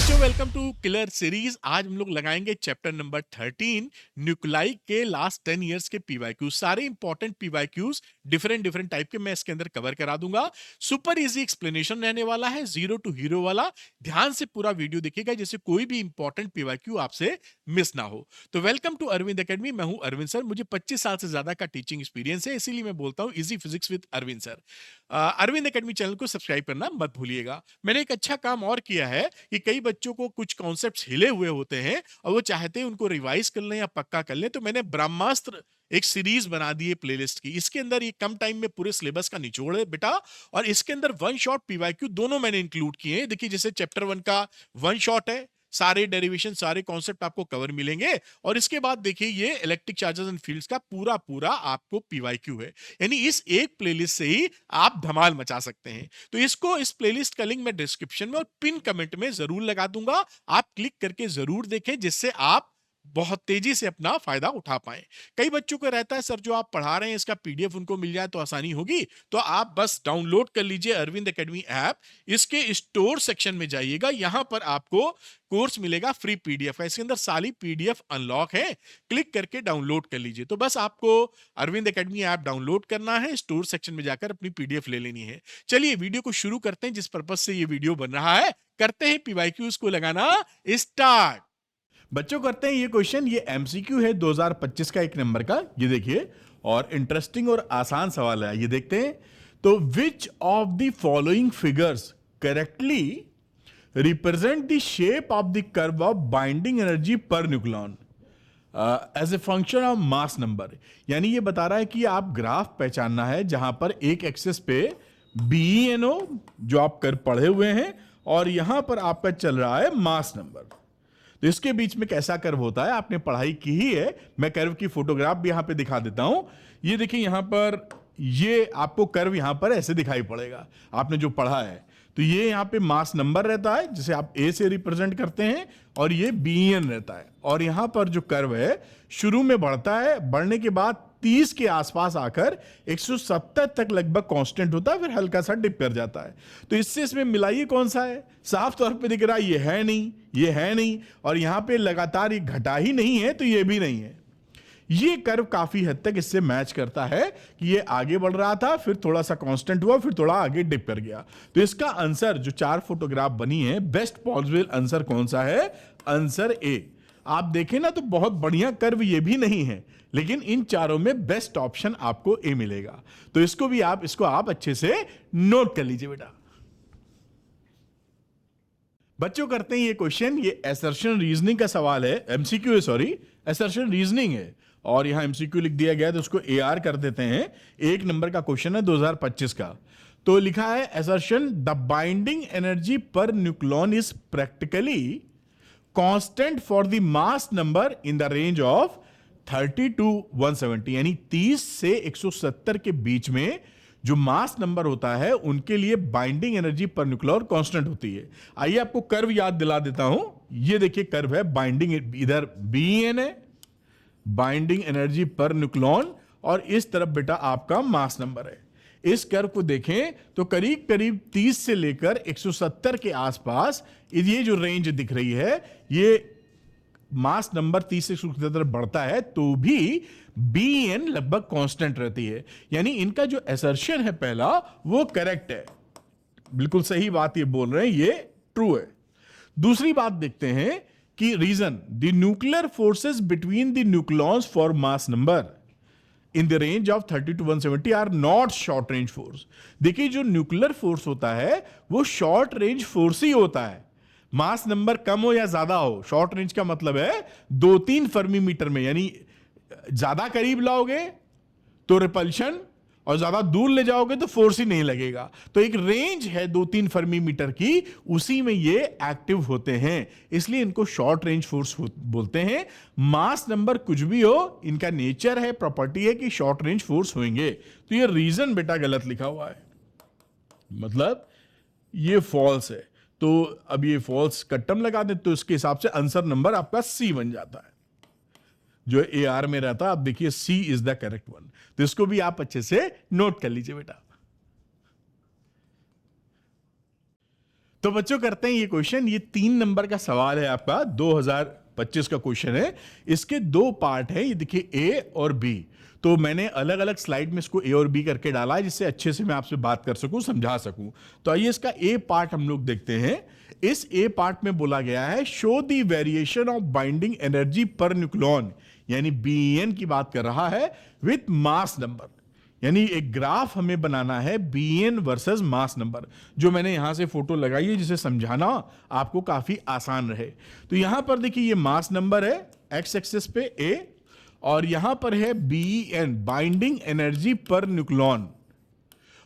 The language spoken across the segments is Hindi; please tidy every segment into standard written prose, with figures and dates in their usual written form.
बच्चों वेलकम टू किलर सीरीज। आज हम लोग लगाएंगे चैप्टर नंबर 13 न्यूक्लाई के लास्ट 10 इयर्स के पीवाईक्यूज। सारे important PYQs different different type के मैं इसके अंदर कवर करा दूंगा। सुपर इजी एक्सप्लेनेशन रहने वाला है, जीरो टू हीरो वाला। ध्यान से पूरा वीडियो देखिएगा जैसे कोई भी इंपॉर्टेंट पीवाईक्यू आपसे मिस ना हो। तो वेलकम टू अरविंद एकेडमी। मैं हूं अरविंद सर। मुझे 25 साल से ज्यादा का टीचिंग एक्सपीरियंस है, इसीलिए मैं बोलता हूं easy physics with Arvind sir. Arvind academy channel को सब्सक्राइब करना मत भूलिएगा। मैंने एक अच्छा काम और किया है कि कई बच्चों को कुछ कॉन्सेप्ट्स हिले हुए होते हैं और वो चाहते हैं उनको रिवाइज कर लें या पक्का कर लें, तो मैंने ब्रह्मास्त्र एक सीरीज बना दी है प्लेलिस्ट की। इसके अंदर ये कम टाइम में पूरे सिलेबस का निचोड़ है बेटा, और इसके अंदर वन शॉट पीवाईक्यू दोनों मैंने इंक्लूड किए हैं। देखिए जैसे चैप्टर 1 का वन शॉट है, सारे डेरिवेशन सारे कॉन्सेप्ट आपको कवर मिलेंगे। और इसके बाद देखिए ये इलेक्ट्रिक चार्जेस एंड फील्ड्स का पूरा पूरा आपको पीवाईक्यू है। यानी इस एक प्लेलिस्ट से ही आप धमाल मचा सकते हैं। तो इसको, इस प्लेलिस्ट का लिंक मैं डिस्क्रिप्शन में और पिन कमेंट में जरूर लगा दूंगा। आप क्लिक करके जरूर देखें जिससे आप बहुत तेजी से अपना फायदा उठा पाएं। कई बच्चों को रहता है सर जो आप पढ़ा रहे हैं इसका पीडीएफ उनको मिल जाए तो आसानी होगी। तो आप बस डाउनलोड कर लीजिए अरविंद एकेडमी ऐप। इसके स्टोर सेक्शन में जाइएगा, यहां पर आपको कोर्स मिलेगा फ्री पीडीएफ का। इसके अंदर सारी पीडीएफ अनलॉक है, क्लिक करके डाउनलोड कर लीजिए। तो बस आपको अरविंद एकेडमी ऐप डाउनलोड करना है, स्टोर सेक्शन में जाकर अपनी पीडीएफ ले लेनी है। चलिए वीडियो को शुरू करते हैं। जिस पर्पज से ये वीडियो बन रहा है, करते हैं पीवाईक्यूज को लगाना स्टार्ट। बच्चों करते हैं ये क्वेश्चन। ये एमसीक्यू है 2025 का, एक नंबर का। ये देखिए, और इंटरेस्टिंग और आसान सवाल है, ये देखते हैं। तो which of the following figures correctly represent the shape of the curve of binding energy per nucleon as a function of mass number. यानी ये बता रहा है कि आप ग्राफ पहचानना है जहां पर एक एक्सेस पे BeNO जो आप कर पढ़े हुए हैं और यहां पर आपका चल रहा है मास नंबर। तो इसके बीच में कैसा कर्व होता है आपने पढ़ाई की ही है। मैं कर्व की फोटोग्राफ भी यहां पे दिखा देता हूं। ये देखिए यहां पर, ये आपको कर्व यहां पर ऐसे दिखाई पड़ेगा, आपने जो पढ़ा है। तो ये यहां पे मास नंबर रहता है जिसे आप A से रिप्रेजेंट करते हैं, और ये BN रहता है। और यहां पर जो कर्व है शुरू में बढ़ता है, बढ़ने के बाद 30 के आसपास आकर 170 तक लगभग कांस्टेंट होता है, फिर हल्का सा डिप कर जाता है। तो इससे इसमें मिलाइए कौन सा है। साफ तौर पे दिख रहा है ये है नहीं, ये है नहीं, और यहां पे लगातार ये घटा ही नहीं है तो ये भी नहीं है। ये कर्व काफी हद तक इससे मैच करता है कि ये आगे बढ़ रहा था, फिर थोड़ा सा कांस्टेंट हुआ, फिर थोड़ा आगे डिप कर गया। तो इसका आंसर जो 4 फोटोग्राफ बनी है, बेस्ट पॉसिबल आंसर कौन सा है? Answer A. आप देखें ना तो बहुत बढ़िया कर्व ये भी नहीं है, लेकिन इन चारों में बेस्ट ऑप्शन आपको ए मिलेगा। तो इसको आप अच्छे से नोट कर लीजिए बेटा। बच्चों करते हैं ये क्वेश्चन। ये असर्शन रीजनिंग का सवाल है, एमसीक्यू है, सॉरी असर्शन रीजनिंग है, और यहां एमसीक्यू लिख दिया गया तो उसको AR कर देते हैं। एक नंबर का क्वेश्चन है 2025 का। तो लिखा है assertion the binding energy per nucleon is practically constant for the mass number in the range of 30 to 170। यानी 30 से 170 के बीच में जो मास नंबर होता है उनके लिए बाइंडिंग एनर्जी पर न्यूक्लियर कांस्टेंट होती है। आइए आपको कर्व याद दिला देता हूं। ये देखिए कर्व है, बाइंडिंग इधर BN है, बाइंडिंग एनर्जी पर न्यूक्लियन, और इस तरफ बेटा आपका मास नंबर है। इस कर्व को देखें तो करीब करीब 30 से लेकर 170 के आसपास ये जो रेंज दिख रही है, ये मास नंबर 30 से 170 बढ़ता है तो भी BN लगभग कांस्टेंट रहती है। यानी इनका जो असर्शन है पहला वो करेक्ट है, बिल्कुल सही बात ये बोल रहे हैं, ये ट्रू है। दूसरी बात देखते हैं कि reason the nuclear forces between the nucleons for mass number in the range of 30 to 170 are not short range force. देखिए जो न्यूक्लियर फोर्स होता है वो शॉर्ट रेंज फोर्स ही होता है। मास नंबर कम हो या ज्यादा हो, शॉर्ट रेंज का मतलब है 2-3 फर्मी मीटर में। यानी ज्यादा करीब लाओगे तो रिपल्शन, और ज्यादा दूर ले जाओगे तो फोर्स ही नहीं लगेगा। तो एक रेंज है 2-3 फर्मी मीटर की, उसी में ये एक्टिव होते हैं, इसलिए इनको शॉर्ट रेंज फोर्स बोलते हैं। मास नंबर कुछ भी हो, इनका नेचर है, प्रॉपर्टी है कि शॉर्ट रेंज फोर्स होंगे। तो ये रीजन बेटा गलत लिखा हुआ है, मतलब ये फॉल्स है। तो अब ये फॉल्स का टर्म लगा दे तो इसके हिसाब से आंसर नंबर आपका C बन जाता है, जो AR में रहता है। आप देखिए C is the correct one. तो इसको भी आप अच्छे से नोट कर लीजिए बेटा। तो बच्चों करते हैं ये क्वेश्चन। ये 3 नंबर का सवाल है आपका, 2025 का क्वेश्चन है। इसके 2 पार्ट है, ये देखिए ए और बी। तो मैंने अलग अलग स्लाइड में इसको ए और बी करके डाला है, जिससे अच्छे से मैं आपसे बात कर सकूं, समझा सकूं। तो आइए इसका ए पार्ट हम लोग देखते हैं। इस ए पार्ट में बोला गया है show the variation of binding energy per nucleon, यानी बीएन की बात कर रहा है, विथ मास नंबर। यानी एक ग्राफ हमें बनाना है बीएन वर्सेस मास नंबर, जो मैंने यहां से फोटो लगाई है, जिसे समझाना आपको काफी आसान रहे। तो यहां पर देखिए ये मास नंबर है एक्स एक्सिस पे ए, और यहां पर है BN, binding energy per nucleon.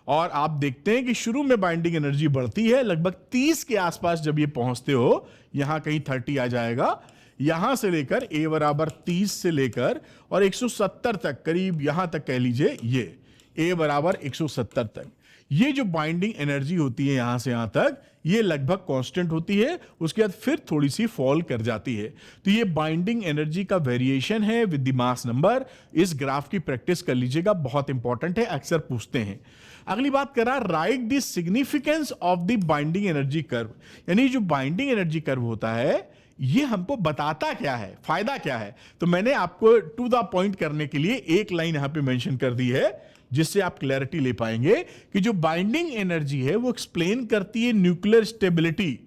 और आप देखते हैं कि शुरू में बाइंडिंग एनर्जी बढ़ती है, लगभग 30 के आसपास जब ये पहुंचते हो, यहां कहीं 30 आ जाएगा, यहां से लेकर ए बराबर 30 से लेकर और 170 तक, करीब यहां तक कह लीजिए, ये ए बराबर 170 तक, ये जो बाइंडिंग एनर्जी होती है यहां से यहां तक, ये लगभग कांस्टेंट होती है। उसके बाद फिर थोड़ी सी फॉल कर जाती है। तो ये बाइंडिंग एनर्जी का वेरिएशन है विद द मास नंबर। इस ग्राफ की प्रैक्टिस कर लीजिएगा, बहुत इंपॉर्टेंट है, अक्सर पूछते हैं। अगली बात करा, right the significance of the binding energy curve. यानी जो बाइंडिंग एनर्जी कर्व होता है, ये हमको बताता क्या है, फायदा क्या है। तो मैंने आपको टू द पॉइंट करने के लिए एक लाइन यहां पे मेंशन कर दी है, जिससे आप क्लैरिटी ले पाएंगे कि जो बाइंडिंग एनर्जी है वो एक्सप्लेन करती है न्यूक्लियर स्टेबिलिटी।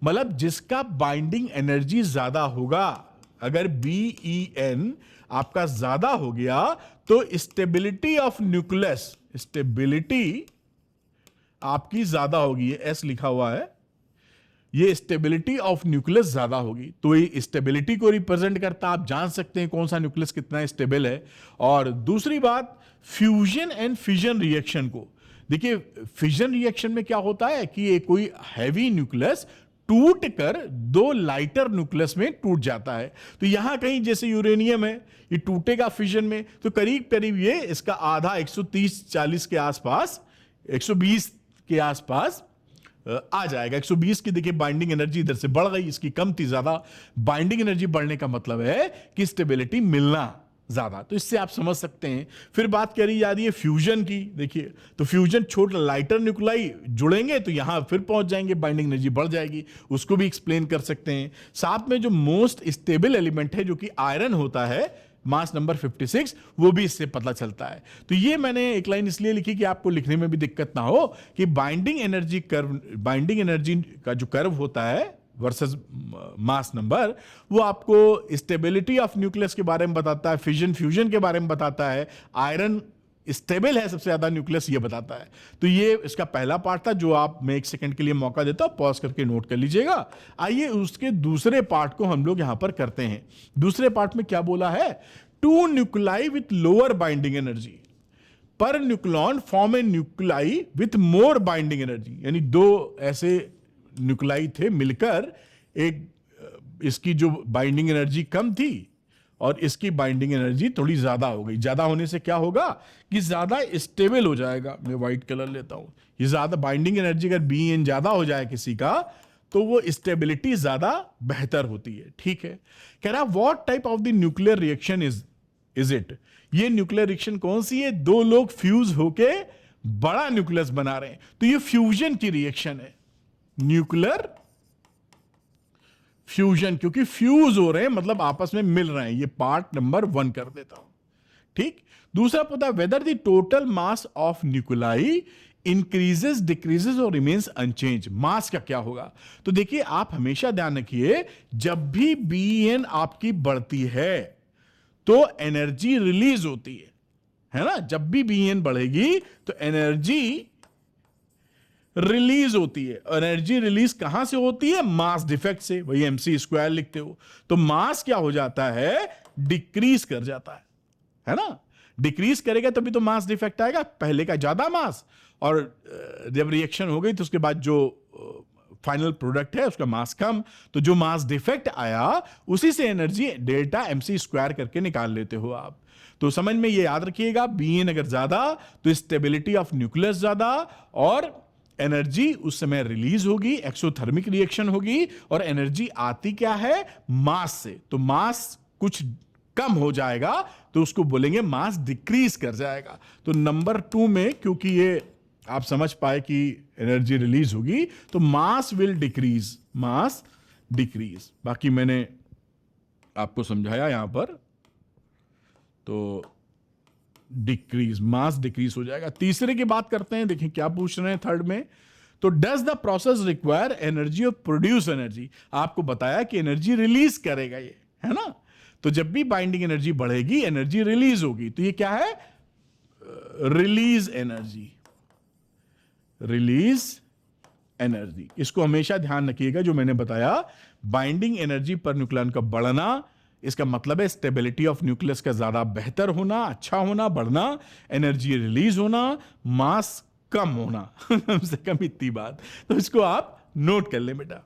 मतलब जिसका बाइंडिंग एनर्जी ज्यादा होगा, अगर बीईएन आपका ज्यादा हो गया, तो स्टेबिलिटी ऑफ न्यूक्लियस, स्टेबिलिटी आपकी ज्यादा होगी। ये एस लिखा हुआ है, ये स्टेबिलिटी ऑफ न्यूक्लियस ज्यादा होगी। तो ये स्टेबिलिटी को रिप्रेजेंट करता, आप जान सकते हैं कौन सा न्यूक्लियस कितना स्टेबल है। और दूसरी बात, फ्यूजन एंड फिजन रिएक्शन को देखिए। फिजन रिएक्शन में क्या होता है कि ये कोई हैवी न्यूक्लियस टूट कर 2 लाइटर न्यूक्लियस में टूट जाता है। तो यहां कहीं जैसे यूरेनियम है, ये टूटेगा फिजन में, तो करीब करीब ये इसका आधा 130-40 के आसपास, 120 के आसपास आ जाएगा। 120 की देखिए बाइंडिंग एनर्जी इधर से बढ़ गई, इसकी कम थी, ज्यादा। बाइंडिंग एनर्जी बढ़ने का मतलब है कि स्टेबिलिटी मिलना ज्यादा। तो इससे आप समझ सकते हैं। फिर बात करी जा रही है फ्यूजन की। देखिए, तो फ्यूजन छोटा लाइटर न्यूक्लाई जुड़ेंगे तो यहां फिर पहुंच जाएंगे, बाइंडिंग एनर्जी बढ़ जाएगी, उसको भी एक्सप्लेन कर सकते हैं। साथ में जो मोस्ट स्टेबल एलिमेंट है, जो कि आयरन होता है, मास नंबर 56, वो भी इससे पता चलता है। तो ये मैंने एक लाइन इसलिए लिखी कि आपको लिखने में भी दिक्कत ना हो, कि binding energy curve, binding energy का जो कर्व होता है वर्सेस मास नंबर, वो आपको स्टेबिलिटी ऑफ न्यूक्लियस के बारे में बताता है, फिजन फ्यूजन के बारे में बताता है, आयरन स्टेबल है सबसे ज्यादा न्यूक्लियस, ये बताता है। तो ये इसका पहला पार्ट था, जो आप, मैं 1 सेकंड के लिए मौका देता हूं, पॉज करके नोट कर लीजिएगा। आइए उसके दूसरे पार्ट को हम लोग यहां पर करते हैं। दूसरे पार्ट में क्या बोला है, 2 nuclei with lower binding energy per nucleon form A nuclei with more binding energy. यानी 2 ऐसे न्यूक्लाई थे मिलकर, एक इसकी जो बाइंडिंग एनर्जी कम थी और इसकी बाइंडिंग एनर्जी थोड़ी ज्यादा हो गई। ज्यादा होने से क्या होगा कि ज्यादा स्टेबल हो जाएगा। मैं व्हाइट कलर लेता हूं। ये ज्यादा बाइंडिंग एनर्जी अगर बीएन ज्यादा हो जाए किसी का, तो वो स्टेबिलिटी ज्यादा बेहतर होती है। ठीक है, कह रहा what type of the nuclear reaction is it. ये न्यूक्लियर रिएक्शन कौन सी है, 2 लोग फ्यूज होके बड़ा न्यूक्लियस बना रहे हैं, तो ये फ्यूजन की रिएक्शन है, न्यूक्लियर फ्यूजन, क्योंकि फ्यूज हो रहे हैं मतलब आपस में मिल रहे हैं। ये पार्ट नंबर 1 कर देता हूं। ठीक, दूसरा पता, whether the total mass of nuclei increases, decreases और रिमेन्स अनचेंज। मास का क्या होगा, तो देखिए आप हमेशा ध्यान रखिए, जब भी बीएन आपकी बढ़ती है तो एनर्जी रिलीज होती है ना। जब भी बीएन बढ़ेगी तो एनर्जी रिलीज होती है। एनर्जी रिलीज कहां से होती है, मास डिफेक्ट से, वही mc² लिखते हो। तो मास क्या हो जाता है, डिक्रीज कर जाता है ना। डिक्रीज करेगा तभी तो मास डिफेक्ट आएगा, पहले का ज्यादा मास, और जब रिएक्शन हो गई तो उसके बाद जो फाइनल प्रोडक्ट है उसका मास कम, तो जो मास डिफेक्ट आया उसी से एनर्जी डेल्टा mc² करके निकाल लेते हो आप। तो समझ में ये याद रखिएगा, बीएन अगर ज्यादा तो स्टेबिलिटी ऑफ न्यूक्लियस ज्यादा, और एनर्जी उस समय रिलीज होगी, एक्सोथर्मिक रिएक्शन होगी, और एनर्जी आती क्या है, मास से। तो मास कुछ कम हो जाएगा तो उसको बोलेंगे मास डिक्रीज कर जाएगा। तो नंबर 2 में क्योंकि ये आप समझ पाए कि एनर्जी रिलीज होगी, तो mass will decrease, mass decrease. बाकी मैंने आपको समझाया यहां पर, तो डिक्रीज, मास डिक्रीज हो जाएगा। तीसरे की बात करते हैं, देखें क्या पूछ रहे हैं थर्ड में। तो does the process require energy और प्रोड्यूस एनर्जी? आपको बताया कि एनर्जी रिलीज करेगा ये, है ना। तो जब भी बाइंडिंग एनर्जी बढ़ेगी एनर्जी रिलीज होगी, तो ये क्या है, रिलीज एनर्जी, रिलीज एनर्जी। इसको हमेशा ध्यान रखिएगा, जो मैंने बताया बाइंडिंग एनर्जी पर न्यूक्लियन का बढ़ना, इसका मतलब है स्टेबिलिटी ऑफ न्यूक्लियस का ज्यादा बेहतर होना, अच्छा होना, बढ़ना, एनर्जी रिलीज होना, मास कम होना कम से कम इतनी बात, तो इसको आप नोट कर लें बेटा।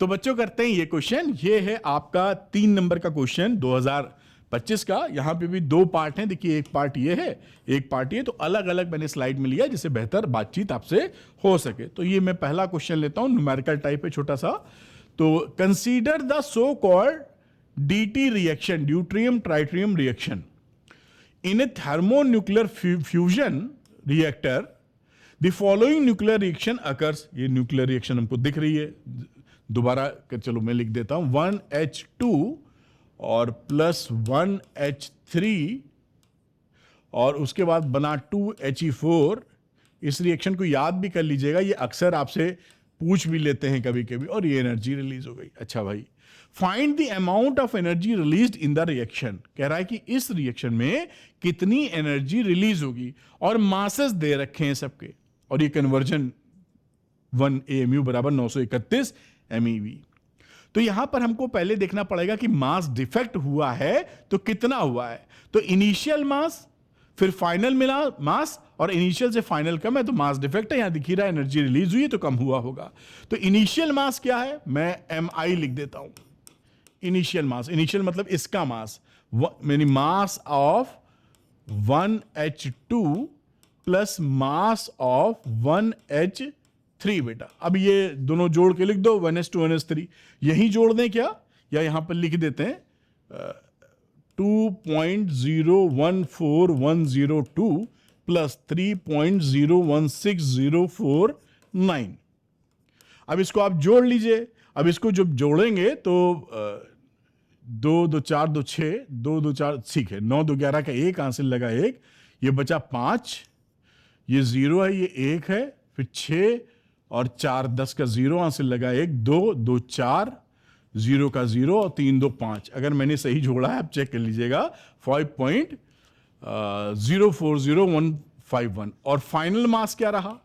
तो बच्चों करते हैं ये क्वेश्चन, ये है आपका 3 नंबर का क्वेश्चन 2025 का। यहां पे भी 2 पार्ट हैं, देखिए एक पार्ट ये है, एक पार्ट ये, तो अलग अलग मैंने स्लाइड में लिया जिससे बेहतर बातचीत आपसे हो सके। तो ये मैं पहला क्वेश्चन लेता हूं, न्यूमेरिकल टाइप है छोटा सा। तो consider the so called DT reaction, deuterium tritium reaction, in a thermonuclear fusion reactor the following nuclear reaction occurs. ये न्यूक्लियर रिएक्शन हमको दिख रही है, दोबारा चलो मैं लिख देता हूं, 1H2 और प्लस 1H3 और उसके बाद बना 2He4। इस रिएक्शन को याद भी कर लीजिएगा, ये अक्सर आपसे पूछ भी लेते हैं कभी कभी, और ये एनर्जी रिलीज हो गई। अच्छा भाई, find the amount of energy released in the reaction, कह रहा है कि इस रिएक्शन में कितनी एनर्जी रिलीज होगी, और मासेस दे रखे हैं सबके, और ये कन्वर्जन 1 AMU बराबर 931 MeV। तो यहां पर हमको पहले देखना पड़ेगा कि मास डिफेक्ट हुआ है तो कितना हुआ है। तो इनिशियल मास, फिर फाइनल मिला मास, और इनिशियल से फाइनल कम है तो मास डिफेक्ट है। यहां दिख ही रहा है एनर्जी रिलीज हुई है तो कम हुआ होगा। तो इनिशियल मास क्या है, मैं MI लिख देता हूं। इनिशियल मास, इनिशियल मतलब इसका मास, यानी mass of 1H2 plus mass of 1H3 बेटा। अब ये दोनों जोड़ के लिख दो, 1H2 1H3, यही जोड़ दें क्या, या यहां पर लिख देते हैं 2.014102 प्लस 3.016049। अब इसको आप जोड़ लीजिए। अब इसको जब जोड़ेंगे तो 2 2 4 2 6, 2 2 4, ठीक है, 9 2 11 का 1 आंसर लगा 1, ये बचा 5, ये 0 है, ये 1 है, फिर 6 और 4 10 का 0 आंसर लगा 1, 2 2 4, 0 का 0 और 3 2 5। अगर मैंने सही जोड़ा है आप चेक कर लीजिएगा, 5.040151। और फाइनल मास क्या रहा,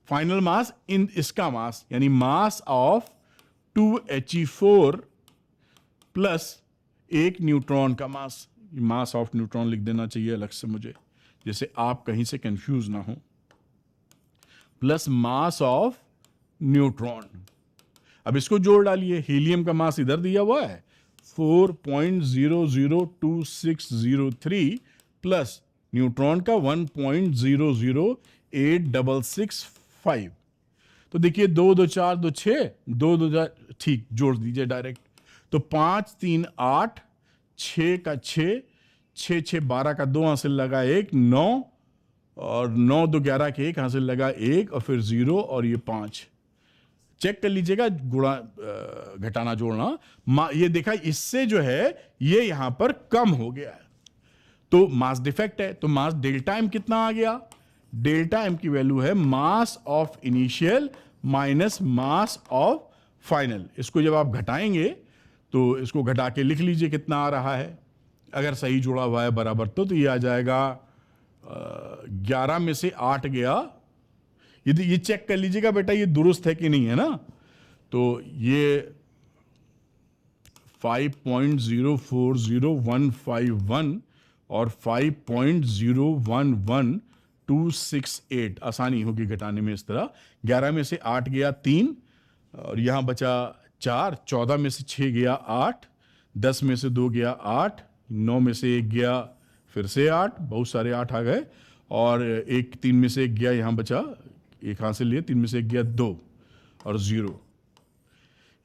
फाइनल मास इन इसका मास, यानी mass of 2He4 plus 1 neutron का मास। मास ऑफ न्यूट्रॉन लिख देना चाहिए अलग से मुझे, जैसे आप कहीं से कंफ्यूज ना हो, प्लस मास ऑफ न्यूट्रॉन। अब इसको जोड़ डालिए, हीलियम का मास इधर दिया हुआ है 4.002603 प्लस न्यूट्रॉन का 1.008665। तो देखिए 2 2 4 2 6, 2 2 ठीक, जोड़ दीजिए डायरेक्ट। तो 5 3 8, 6 का 6, 6 6 12 का 2 हासिल लगा 1, 9 और 9 2 11 के 1 हासिल लगा 1 और फिर 0 और ये 5। चेक कर लीजिएगा गुणा घटाना जोड़ना, ये देखा इससे जो है ये यहां पर कम हो गया है, तो मास डिफेक्ट है। तो मास डेल्टा एम कितना आ गया, डेल्टा एम की वैल्यू है mass of initial minus mass of final. इसको जब आप घटाएंगे तो इसको घटा के लिख लीजिए कितना आ रहा है, अगर सही जुड़ा हुआ है बराबर तो ये आ जाएगा 11 में से 8 गया। ये चेक कर लीजिएगा बेटा ये दुरुस्त है कि नहीं, है ना। तो ये 5.040151 और 5.011268 आसानी होगी घटाने में इस तरह। 11 में से 8 गया 3 और यहां बचा 4, 14 में से 6 गया 8, 10 में से 2 गया 8, 9 में से 1 गया फिर से 8, बहुत सारे 8 आ गए, और 3 में से 1 गया, यहां बचा 1 हासिल लिए, 3 में से 1 गया 2 और 0।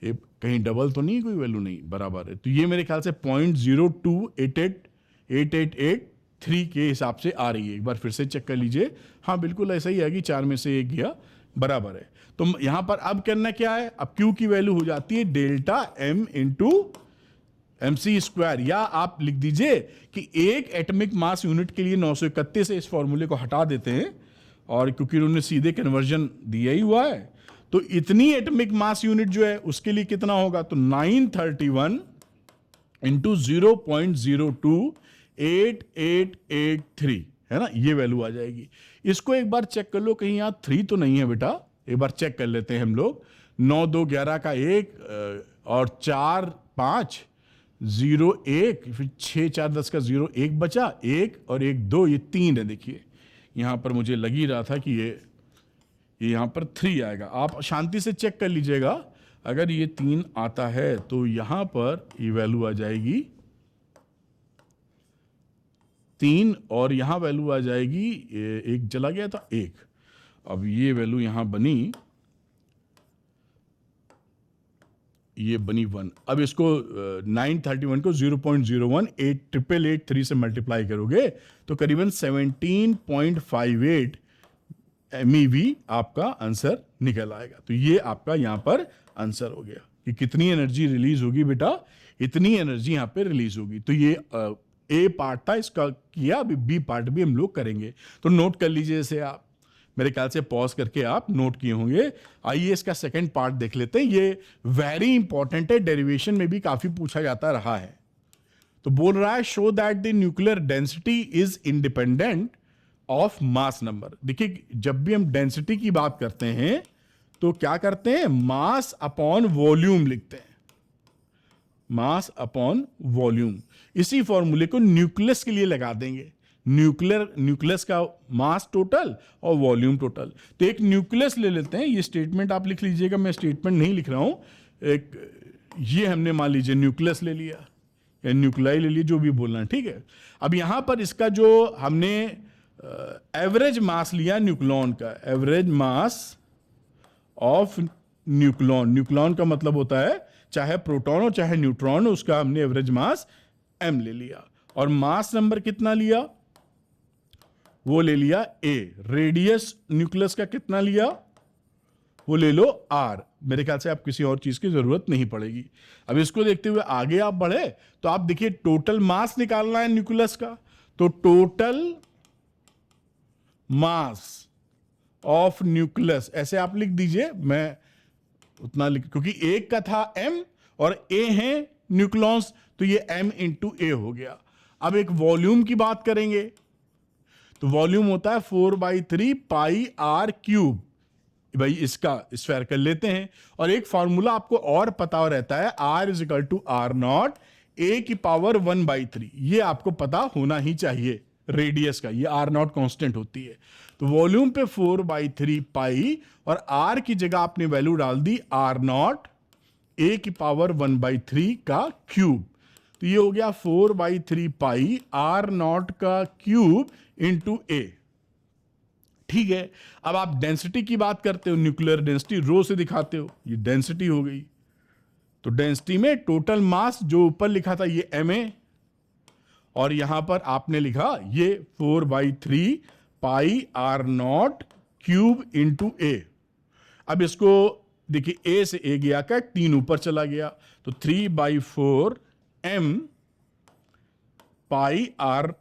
ये कहीं डबल तो नहीं, कोई वैल्यू नहीं, बराबर है। तो ये मेरे ख्याल से 0.02888 3 के हिसाब से आ रही है। एक बार फिर से चेक कर लीजिए। हाँ बिल्कुल ऐसा ही है कि 4 में से 1 गया, बराबर है। तो यहां पर अब करना क्या है, अब Q की वैल्यू हो जाती है delta M into MC square, या आप लिख दीजिए कि एक एटॉमिक मास यूनिट के लिए 931 से इस फॉर्मूले को हटा देते हैं, और क्योंकि उन्होंने सीधे कन्वर्जन दिया ही हुआ है, तो इतनी एटॉमिक मास यूनिट जो है उसके लिए कितना होगा, तो 931 इंटू 0.028883 है ना, ये वैल्यू आ जाएगी। इसको एक बार चेक कर लो, कहीं यहां 3 तो नहीं है बेटा, एक बार चेक कर लेते हैं हम लोग। 9 2 11 का 1 और 4 5 0 1, फिर 6 4 10 का 0 1 बचा, 1 और 1 2, ये 3 है। देखिए यहां पर मुझे लग ही रहा था कि ये यहां पर 3 आएगा। आप शांति से चेक कर लीजिएगा, अगर ये 3 आता है तो यहां पर ये वैल्यू आ जाएगी 3, और यहां वैल्यू आ जाएगी, एक चला गया था 1, अब ये वैल्यू यहां बनी, ये बनी 1। अब इसको 931 को 0.0188883 से मल्टीप्लाई करोगे तो करीबन 17.58 MeV आपका आंसर निकल आएगा। तो ये आपका यहां पर आंसर हो गया कि कितनी एनर्जी रिलीज होगी बेटा, इतनी एनर्जी यहां पे रिलीज होगी। तो ये ए पार्ट था इसका किया, अभी बी पार्ट भी हम लोग करेंगे, तो नोट कर लीजिए इसे आप, मेरे ख्याल से पॉज करके आप नोट किए होंगे। आइए इसका सेकंड पार्ट देख लेते हैं, ये वेरी इंपॉर्टेंट है, डेरिवेशन में भी काफी पूछा जाता रहा है। तो बोल रहा है show that the nuclear density is independent of mass number. देखिए जब भी हम डेंसिटी की बात करते हैं तो क्या करते हैं, मास अपॉन वॉल्यूम लिखते हैं, मास अपॉन वॉल्यूम। इसी फॉर्मूले को न्यूक्लियस के लिए लगा देंगे, न्यूक्लियस का मास टोटल और वॉल्यूम टोटल। तो एक न्यूक्लियस ले लेते हैं, ये स्टेटमेंट आप लिख लीजिएगा, मैं स्टेटमेंट नहीं लिख रहा हूं, एक ये हमने मान लीजिए न्यूक्लियस ले लिया या न्यूक्लाई ले लिया, जो भी बोलना है, ठीक है। अब यहां पर इसका जो हमने एवरेज मास लिया न्यूक्लॉन का, एवरेज मास ऑफ न्यूक्लॉन, न्यूक्लॉन का मतलब होता है चाहे प्रोटॉन हो चाहे न्यूट्रॉन हो, उसका हमने एवरेज मास m ले लिया, और मास नंबर कितना लिया, वो ले लिया a। रेडियस न्यूक्लियस का कितना लिया, वो ले लो r। मेरे ख्याल से आप किसी और चीज की जरूरत नहीं पड़ेगी। अब इसको देखते हुए आगे आप बढ़े तो आप देखिए टोटल मास निकालना है न्यूक्लियस का, तो टोटल मास ऑफ न्यूक्लियस ऐसे आप लिख दीजिए, मैं उतना लिख, क्योंकि एक का था m और a है न्यूक्लॉन्स, तो ये m इंटू a हो गया। अब एक वॉल्यूम की बात करेंगे, तो वॉल्यूम होता है 4/3 पाई r क्यूब। भाई इसका स्क्वायर कर लेते हैं, और एक फॉर्मूला आपको और पता रहता है, r is equal to r naught a की पावर 1/3, ये आपको पता होना ही चाहिए रेडियस का, ये r नॉट कांस्टेंट होती है। तो वॉल्यूम पे 4/3 पाई, और r की जगह आपने वैल्यू डाल दी r नॉट a की पावर 1/3 का क्यूब, तो ये हो गया 4/3 पाई r नॉट का क्यूब इंटू a। ठीक है, अब आप डेंसिटी की बात करते हो, न्यूक्लियर डेंसिटी रो से दिखाते हो, ये डेंसिटी हो गई। तो डेंसिटी में टोटल मास जो ऊपर लिखा था ये ma, और यहां पर आपने लिखा ये 4/3 पाई r not cube into a। अब इसको देखिए a से a गया क्या, 3 ऊपर चला गया, तो 3/4 m पाई r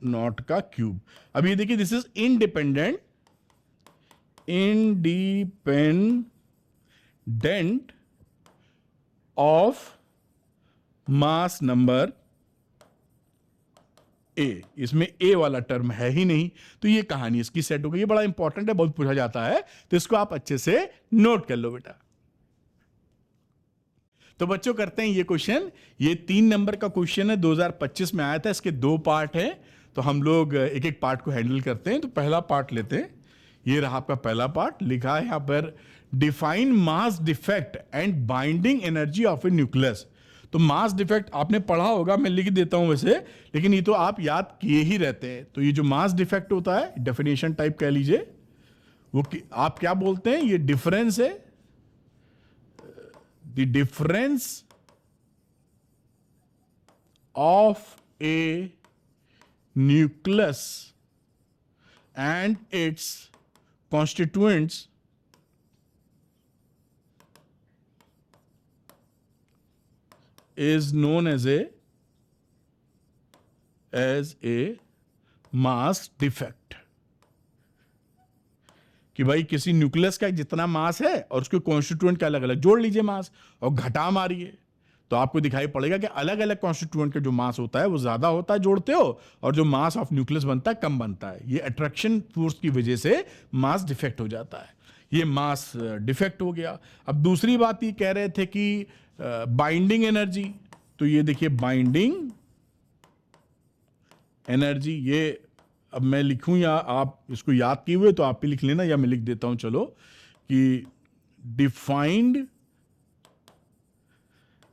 नॉट का क्यूब। अब ये देखिए this is independent of mass number a, इसमें a वाला टर्म है ही नहीं, तो ये कहानी इसकी सेट हो गई। ये बड़ा इंपॉर्टेंट है, बहुत पूछा जाता है, तो इसको आप अच्छे से नोट कर लो बेटा। तो बच्चों करते हैं ये क्वेश्चन, ये 3 नंबर का क्वेश्चन है, 2025 में आया था, इसके 2 पार्ट हैं, तो हम लोग एक एक पार्ट को हैंडल करते हैं। तो पहला पार्ट लेते हैं, ये रहा आपका पहला पार्ट, लिखा है यहां पर define mass defect and binding energy of A nucleus. तो मास डिफेक्ट आपने पढ़ा होगा, मैं लिख देता हूं वैसे, लेकिन ये तो आप याद किए ही रहते हैं। तो ये जो मास डिफेक्ट होता है, डेफिनेशन टाइप कह लीजिए, वो आप क्या बोलते हैं, ये डिफरेंस है, the difference of A nucleus and its constituents is known as a mass defect. कि भाई किसी न्यूक्लियस का जितना मास है और उसके कॉन्स्टिट्यूएंट का अलग अलग जोड़ लीजिए मास और घटा मारिए, तो आपको दिखाई पड़ेगा कि अलग अलग कॉन्स्टिट्यूएंट का जो मास होता है वो ज्यादा होता है जोड़ते हो, और जो मास ऑफ न्यूक्लियस बनता है कम बनता है. ये अट्रैक्शन फोर्स की वजह से मास डिफेक्ट हो जाता है. ये मास डिफेक्ट हो गया. अब दूसरी बात ये कह रहे थे कि बाइंडिंग एनर्जी, तो ये देखिए बाइंडिंग एनर्जी, ये अब मैं लिखूं या आप इसको याद किए हुए तो आप भी लिख लेना या मैं लिख देता हूं, चलो, कि defined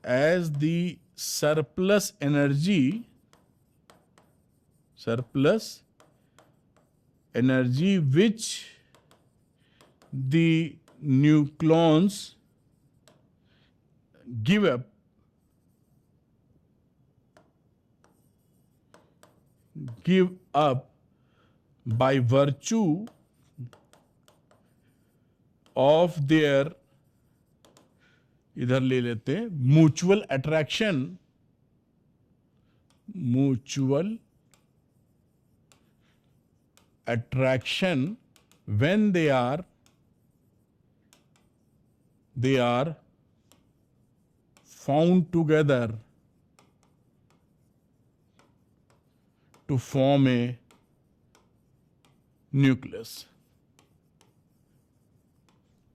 as the surplus energy which the nucleons give up by virtue of their, इधर ले लेते हैं, mutual attraction when they are found together to form a nucleus.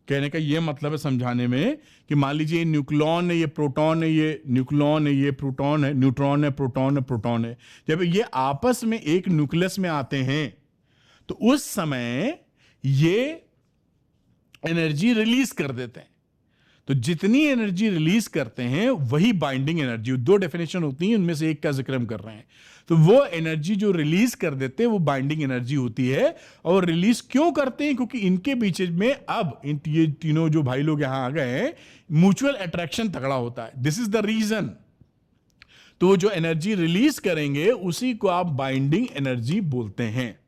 कहने का ये मतलब है समझाने में कि मान लीजिए ये न्यूक्लॉन है, ये प्रोटॉन है, ये न्यूक्लॉन है, ये प्रोटॉन है, न्यूट्रॉन है, प्रोटॉन है, प्रोटॉन है. जब ये आपस में एक न्यूक्लियस में आते हैं तो उस समय ये एनर्जी रिलीज कर देते हैं. तो जितनी एनर्जी रिलीज करते हैं वही बाइंडिंग एनर्जी. दो डेफिनेशन होती हैं, उनमें से एक का जिक्र हम कर रहे हैं. तो वो एनर्जी जो रिलीज कर देते हैं वो बाइंडिंग एनर्जी होती है. और रिलीज क्यों करते हैं? क्योंकि इनके बीच में अब ये तीनों जो भाई लोग यहां आ गए हैं, म्यूचुअल अट्रैक्शन तगड़ा होता है. This is the reason. तो जो एनर्जी रिलीज करेंगे उसी को आप बाइंडिंग एनर्जी बोलते हैं.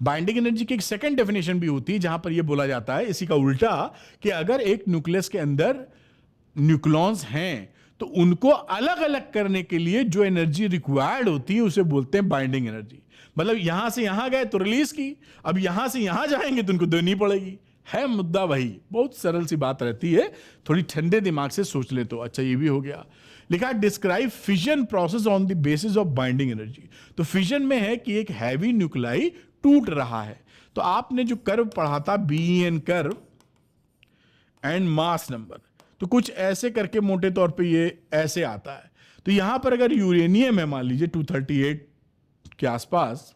बाइंडिंग एनर्जी की एक सेकंड डेफिनेशन भी होती है जहां पर यह बोला जाता है इसी का उल्टा, कि अगर एक न्यूक्लियस के अंदर न्यूक्लॉन्स हैं तो उनको अलग अलग करने के लिए जो एनर्जी रिक्वायर्ड होती है उसे बोलते हैं बाइंडिंग एनर्जी. मतलब यहां से यहां गए तो रिलीज की, अब यहां से यहां जाएंगे तो उनको देनी पड़ेगी. है मुद्दा वही, बहुत सरल सी बात रहती है, थोड़ी ठंडे दिमाग से सोच ले तो. अच्छा, ये भी हो गया. लिखा describe fission process on the basis of binding energy. तो फिजन में है कि एक हैवी न्यूक्लाई टूट रहा है. तो आपने जो कर्व पढ़ा था, BN curve and mass number, तो कुछ ऐसे करके मोटे तौर पे ये ऐसे आता है. तो यहां पर अगर यूरेनियम है मान लीजिए 238 के आसपास,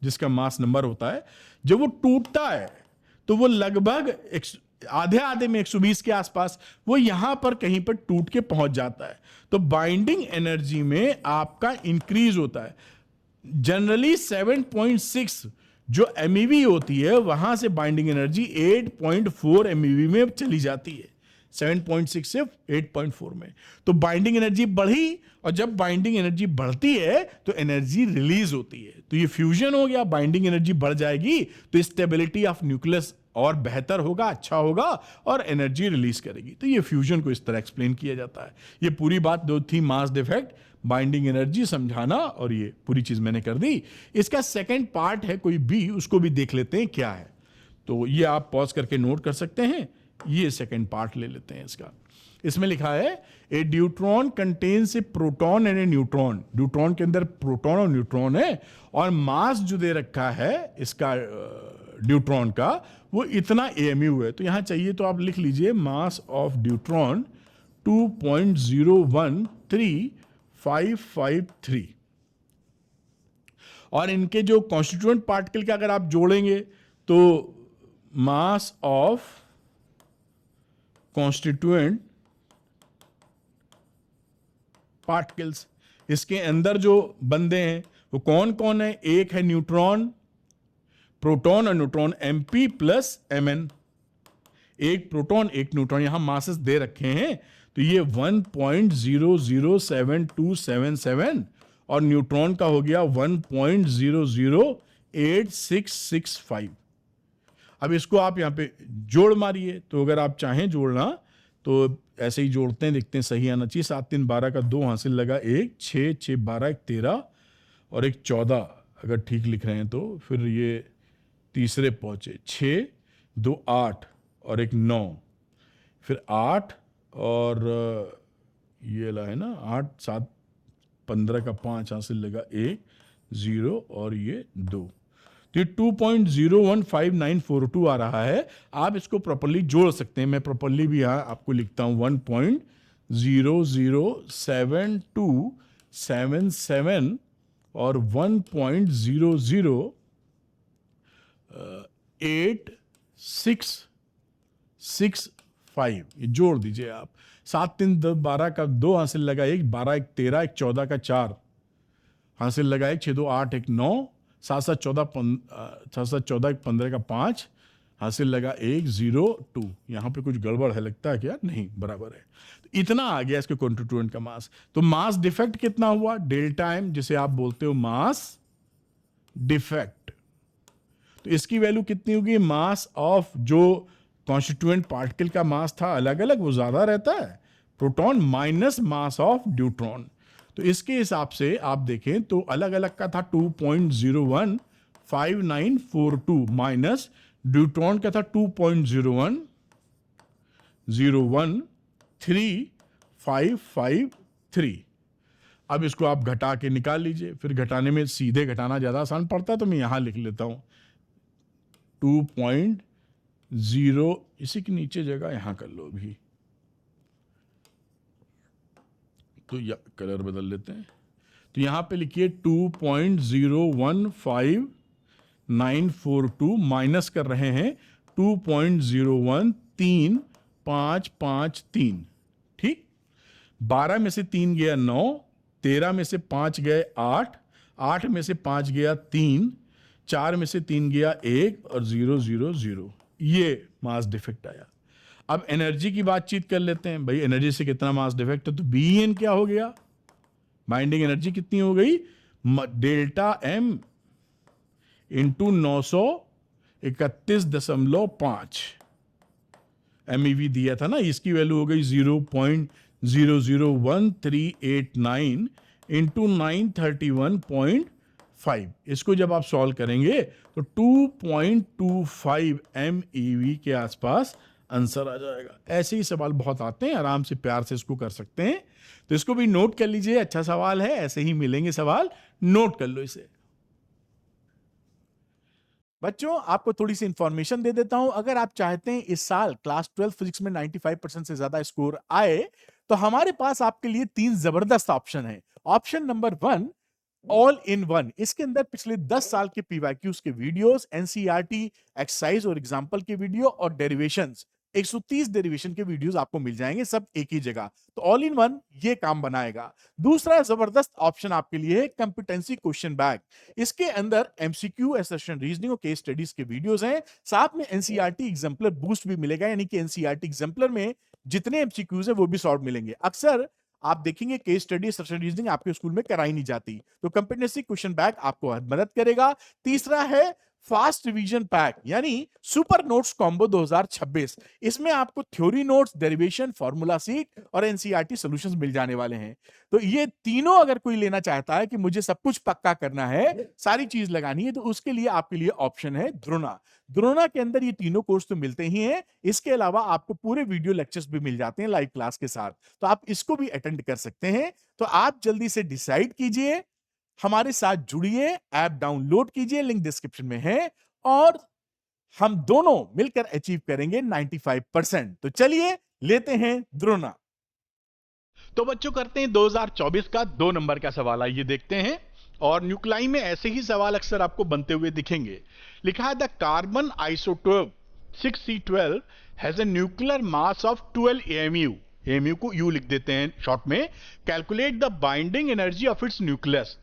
जिसका मास नंबर होता है, जब वो टूटता है तो वो लगभग आधे में 120 के आसपास वो यहां पर कहीं पर टूट के पहुंच जाता है. तो बाइंडिंग एनर्जी में आपका इंक्रीज होता है. जनरली 7.6 जो MeV होती है वहां से बाइंडिंग एनर्जी 8.4 MeV में चली जाती है. 7.6 से 8.4 में. तो बाइंडिंग एनर्जी बढ़ी, और जब बाइंडिंग एनर्जी बढ़ती है तो एनर्जी रिलीज होती है. तो ये फ्यूजन हो गया. बाइंडिंग एनर्जी बढ़ जाएगी तो स्टेबिलिटी ऑफ न्यूक्लियस और बेहतर होगा, अच्छा होगा, और एनर्जी रिलीज करेगी. तो ये फ्यूजन को इस तरह एक्सप्लेन किया जाता है. ये पूरी बात दो थी, मास डिफेक्ट, बाइंडिंग एनर्जी समझाना, और ये पूरी चीज मैंने कर दी. इसका सेकंड पार्ट है कोई भी, उसको भी देख लेते हैं क्या है. तो ये आप पॉज करके नोट कर सकते हैं. ये सेकंड पार्ट ले लेते हैं इसका. इसमें लिखा है a deuteron contains a proton and a neutron. Deuteron के अंदर प्रोटॉन और न्यूट्रॉन है, और मास जो दे रखा है इसका ड्यूट्रॉन का वो इतना AMU है. तो यहां चाहिए तो आप लिख लीजिए मास ऑफ ड्यूट्रॉन 2.013553. और इनके जो कॉन्स्टिट्यूएंट पार्टिकल के अगर आप जोड़ेंगे तो मास ऑफ कॉन्स्टिट्यूएंट पार्टिकल्स, इसके अंदर जो बंदे हैं वो कौन कौन है? एक है न्यूट्रॉन, प्रोटॉन और न्यूट्रॉन, Mp प्लस Mn. एक प्रोटॉन एक न्यूट्रॉन. यहां मासेस दे रखे हैं, तो ये 1.007277 और न्यूट्रॉन का हो गया 1.00865। अब इसको आप यहाँ पे जोड़ मारिए, तो अगर आप चाहें जोड़ना तो ऐसे ही जोड़ते हैं, देखते हैं सही आना चाहिए। 7 3 12 का 2 हासिल लगा 1, 6 6 12 1 13 और एक 14, अगर ठीक लिख रहे हैं तो फिर ये तीसरे पहुंचे 6 2 8 और एक 9, फिर 8 और ये ला है ना 8 7 15 का 5 हासिल लगा 1 0 और ये 2, तो ये 2.015942 आ रहा है। आप इसको प्रॉपर्ली जोड़ सकते हैं, मैं प्रॉपर्ली भी यहाँ आपको लिखता हूँ 1.007277 और 1.00865, ये जोड़ दीजिए आप। 7 3 12 का 2 हासिल लगा 1, 12 1 13 1 14 का 4 हासिल लगा 1, 6 2 8 1 9, 7 7 14 1 15 का 5 हासिल लगा 1 0 2। यहाँ पे कुछ गड़बड़ है लगता है क्या? नहीं, बराबर है। तो इतना आ गया इसके कॉन्स्टिट्यूएंट का मास। तो मास डिफेक्ट कितना हुआ? डेल्टा एम, जिसे आप बोलते हो मास डिफेक्ट। तो इसकी वैल्यू कितनी होगी? मास ऑफ जो कॉन्स्टिट्यूएंट पार्टिकल का मास था अलग अलग, वो ज्यादा रहता है, proton minus mass of neutron. तो इसके हिसाब से आप देखें तो अलग अलग का था 2.015942 माइनस न्यूट्रॉन का था 2.01013553। अब इसको आप घटा के निकाल लीजिए, फिर घटाने में सीधे घटाना ज़्यादा आसान पड़ता है तो मैं यहाँ लिख लेता हूँ 2.0, इसी के नीचे जगह यहाँ कर लो भी, तो कलर बदल लेते हैं। तो यहाँ पे लिखिए 2.015942 माइनस कर रहे हैं 2.013553। ठीक, 12 में से 3 गया 9, 13 में से 5 गए 8, 8 में से 5 गया 3, 4 में से 3 गया 1 और 0 0 0, ये मास डिफेक्ट आया। अब एनर्जी की बातचीत कर लेते हैं भाई, एनर्जी से कितना मास डिफेक्ट है? तो BN क्या हो गया? बाइंडिंग एनर्जी कितनी हो गई? डेल्टा M इंटू 931.5 MeV दिया था ना, इसकी वैल्यू हो गई 0.001389 इंटू 931.5। इसको जब आप सॉल्व करेंगे तो 2.25 MeV के आसपास आंसर आ जाएगा। ऐसे ही सवाल बहुत आते हैं, आराम से प्यार से इसको कर सकते हैं। तो इसको भी नोट कर लीजिए, अच्छा सवाल है, ऐसे ही मिलेंगे सवाल, नोट कर लो इसे। बच्चों, आपको थोड़ी सी इंफॉर्मेशन दे देता हूं। अगर आप चाहते हैं इस साल क्लास 12 फिजिक्स में 95% से ज्यादा स्कोर आए, तो हमारे पास आपके लिए 3 जबरदस्त ऑप्शन है। Option number 1, all in one. इसके अंदर पिछले 10 साल के पीवाईक्यूज के वीडियोस, एनसीईआरटी एक्सरसाइज और एग्जांपल के वीडियो और डेरिवेशंस, 130 डेरिवेशन के वीडियोस आपको मिल जाएंगे, सब एक ही जगह। तो ऑल इन वन ये काम बनाएगा। दूसरा जबरदस्त ऑप्शन आपके लिए है कंपिटेंसी क्वेश्चन बैंक। इसके अंदर एमसीक्यू, असर्शन रीजनिंग और केस स्टडीज के वीडियोस हैं, साथ में एनसीईआरटी एग्जाम्पलर बूस्ट भी मिलेगा, यानी कि एनसीईआरटी एग्जाम्पलर में जितने एमसीक्यूज है वो भी सॉल्व मिलेंगे। अक्सर आप देखेंगे केस स्टडी, असर्शन रीजनिंग आपके स्कूल में कराई नहीं जाती, तो कंपिटेंसी क्वेश्चन बैंक आपको मदद करेगा। तीसरा है फास्ट रिवीजन पैक, यानी सुपर नोट्स कॉम्बो 2026। इसमें आपको theory notes, derivation, formula seat और एनसीईआरटी सॉल्यूशंस मिल जाने वाले हैं। तो ये तीनों अगर कोई लेना चाहता है कि मुझे सब कुछ पक्का करना है, सारी चीज लगानी है, तो उसके लिए आपके लिए ऑप्शन है द्रोणा। द्रोणा के अंदर ये तीनों कोर्स तो मिलते ही हैं, इसके अलावा आपको पूरे वीडियो लेक्चर्स भी मिल जाते हैं लाइव क्लास के साथ, तो आप इसको भी अटेंड कर सकते हैं। तो आप जल्दी से डिसाइड कीजिए, हमारे साथ जुड़िए, ऐप डाउनलोड कीजिए, लिंक डिस्क्रिप्शन में है, और हम दोनों मिलकर अचीव करेंगे 95%। तो चलिए लेते हैं द्रोणा। तो बच्चों करते हैं 2024 का 2 नंबर का सवाल, आइए देखते हैं। और न्यूक्लाई में ऐसे ही सवाल अक्सर आपको बनते हुए दिखेंगे। लिखा है the carbon isotope 6C12 has a nuclear mass of 12 AMU। AMU को U लिख देते हैं शॉर्ट में। Calculate the binding energy of its nucleus.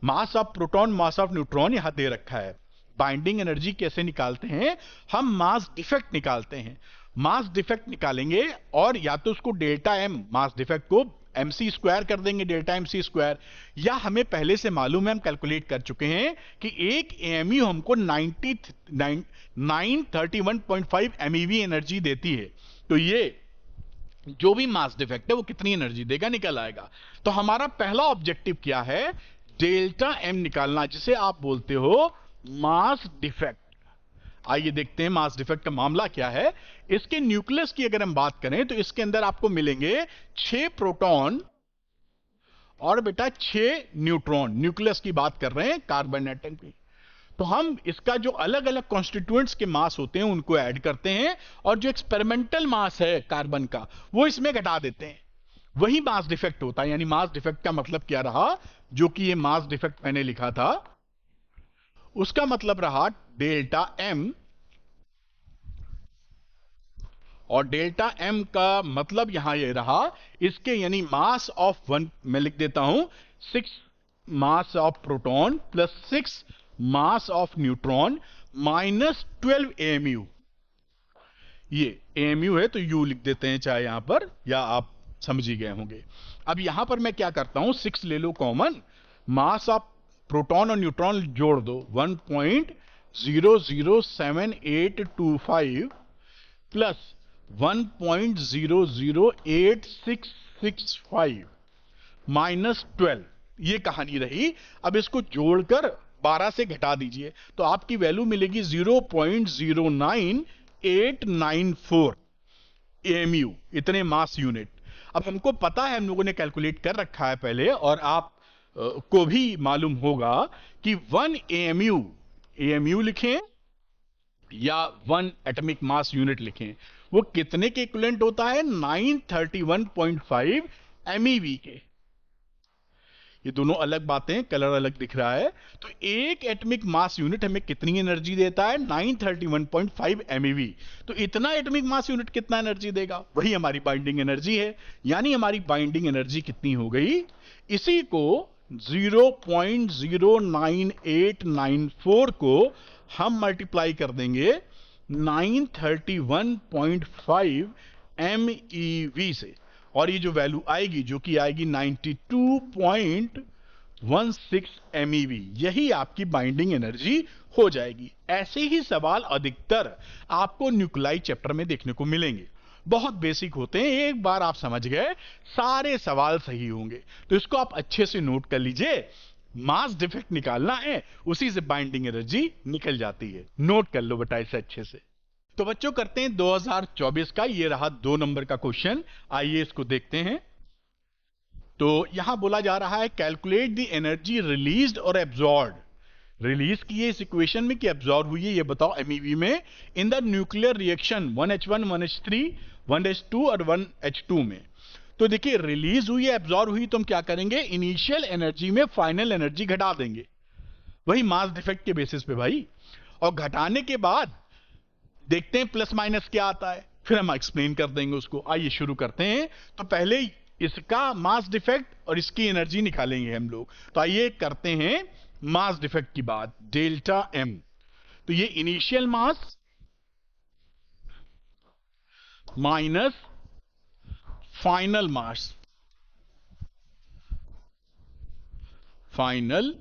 Mass of proton, mass of neutron यहां दे रखा है। बाइंडिंग एनर्जी कैसे निकालते हैं? हम मास डिफेक्ट निकालते हैं। मास डिफेक्ट निकालेंगे और या तो उसको डेल्टा M मास डिफेक्ट को mc स्क्वायर कर देंगे, डेल्टा mc स्क्वायर, या हमें पहले से मालूम है, हम कैलकुलेट कर चुके हैं कि एक AMU हमको 931.5 MeV एनर्जी देती है। तो ये जो भी मास डिफेक्ट है वो कितनी एनर्जी देगा निकल आएगा। तो हमारा पहला ऑब्जेक्टिव क्या है, डेल्टा एम निकालना, जिसे आप बोलते हो मास डिफेक्ट। आइए देखते हैं मास डिफेक्ट का मामला क्या है। इसके न्यूक्लियस की अगर हम बात करें तो इसके अंदर आपको मिलेंगे 6 प्रोटॉन और बेटा 6 न्यूट्रॉन। न्यूक्लियस की बात कर रहे हैं कार्बन एटम की। तो हम इसका जो अलग अलग कॉन्स्टिट्यूएंट्स के मास होते हैं उनको ऐड करते हैं और जो एक्सपेरिमेंटल मास है कार्बन का वो इसमें घटा देते हैं, वही मास डिफेक्ट होता है। यानी मास डिफेक्ट का मतलब क्या रहा, जो कि ये मास डिफेक्ट मैंने लिखा था उसका मतलब रहा डेल्टा एम, और डेल्टा एम का मतलब यहां ये रहा इसके, यानी मास ऑफ वन, मैं लिख देता हूं 6 मास of proton plus 6 mass of neutron minus 12 AMU। ये AMU है तो U लिख देते हैं चाहे यहां पर, या आप समझ ही गए होंगे। अब यहां पर मैं क्या करता हूं, 6 ले लो कॉमन, मास ऑफ प्रोटॉन और न्यूट्रॉन जोड़ दो 1.007825 प्लस 1.008665 माइनस 12, ये कहानी रही। अब इसको जोड़कर 12 से घटा दीजिए तो आपकी वैल्यू मिलेगी 0.09894 AMU, इतने मास यूनिट। अब हमको पता है, हम लोगों ने कैलकुलेट कर रखा है पहले, और आप को भी मालूम होगा कि 1 AMU लिखें या 1 एटॉमिक मास यूनिट लिखें, वो कितने के इक्विवेलेंट होता है, 931.5 MeV के। ये दोनों अलग बातें, कलर अलग दिख रहा है। तो एक एटॉमिक मास यूनिट हमें कितनी एनर्जी देता है, 931.5 MeV। तो इतना एटॉमिक मास यूनिट कितना एनर्जी देगा, वही हमारी बाइंडिंग एनर्जी है। यानी हमारी बाइंडिंग एनर्जी कितनी हो गई, इसी को 0.09894 को हम मल्टीप्लाई कर देंगे 931.5 MeV से, और ये जो वैल्यू आएगी, जो कि आएगी 92.16 MeV, यही आपकी बाइंडिंग एनर्जी हो जाएगी। ऐसे ही सवाल अधिकतर आपको न्यूक्लियाई चैप्टर में देखने को मिलेंगे, बहुत बेसिक होते हैं, एक बार आप समझ गए सारे सवाल सही होंगे। तो इसको आप अच्छे से नोट कर लीजिए, मास डिफेक्ट निकालना है, उसी से बाइंडिंग एनर्जी निकल जाती है। नोट कर लो बेटा इसे अच्छे से। तो बच्चों करते हैं 2024 का, ये रहा 2 नंबर का क्वेश्चन। आइए इसको देखते हैं। तो यहां बोला जा रहा है कैलकुलेट द एनर्जी रिलीज्ड और एब्जॉर्ब्ड। रिलीज की है इस इक्वेशन में कि एब्जॉर्ब हुई है, ये बताओ MeV में, in the nuclear reaction 1H1 1H3 1H2 और 1H2 में। तो देखिए रिलीज हुई है, एब्जॉर्ब हुई, तो हम क्या करेंगे, इनिशियल एनर्जी में फाइनल एनर्जी घटा देंगे, वही मास डिफेक्ट के बेसिस पे भाई। और घटाने के बाद देखते हैं प्लस माइनस क्या आता है, फिर हम एक्सप्लेन कर देंगे उसको। आइए शुरू करते हैं। तो पहले इसका मास डिफेक्ट और इसकी एनर्जी निकालेंगे हम लोग। तो आइए करते हैं मास डिफेक्ट की बात, डेल्टा एम। तो ये initial mass minus final mass, final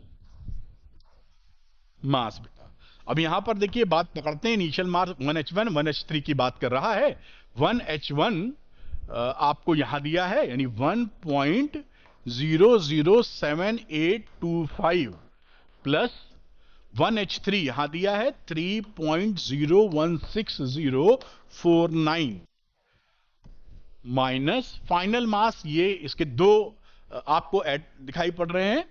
mass बेटा। अब यहां पर देखिए बात पकड़ते हैं, इनिशियल मास 1H1 1H3 की बात कर रहा है। 1H1 आपको यहां दिया है, यानी 1.007825 प्लस 1H3 यहां दिया है 3.016049 माइनस फाइनल मास, ये इसके दो आपको ऐड दिखाई पड़ रहे हैं।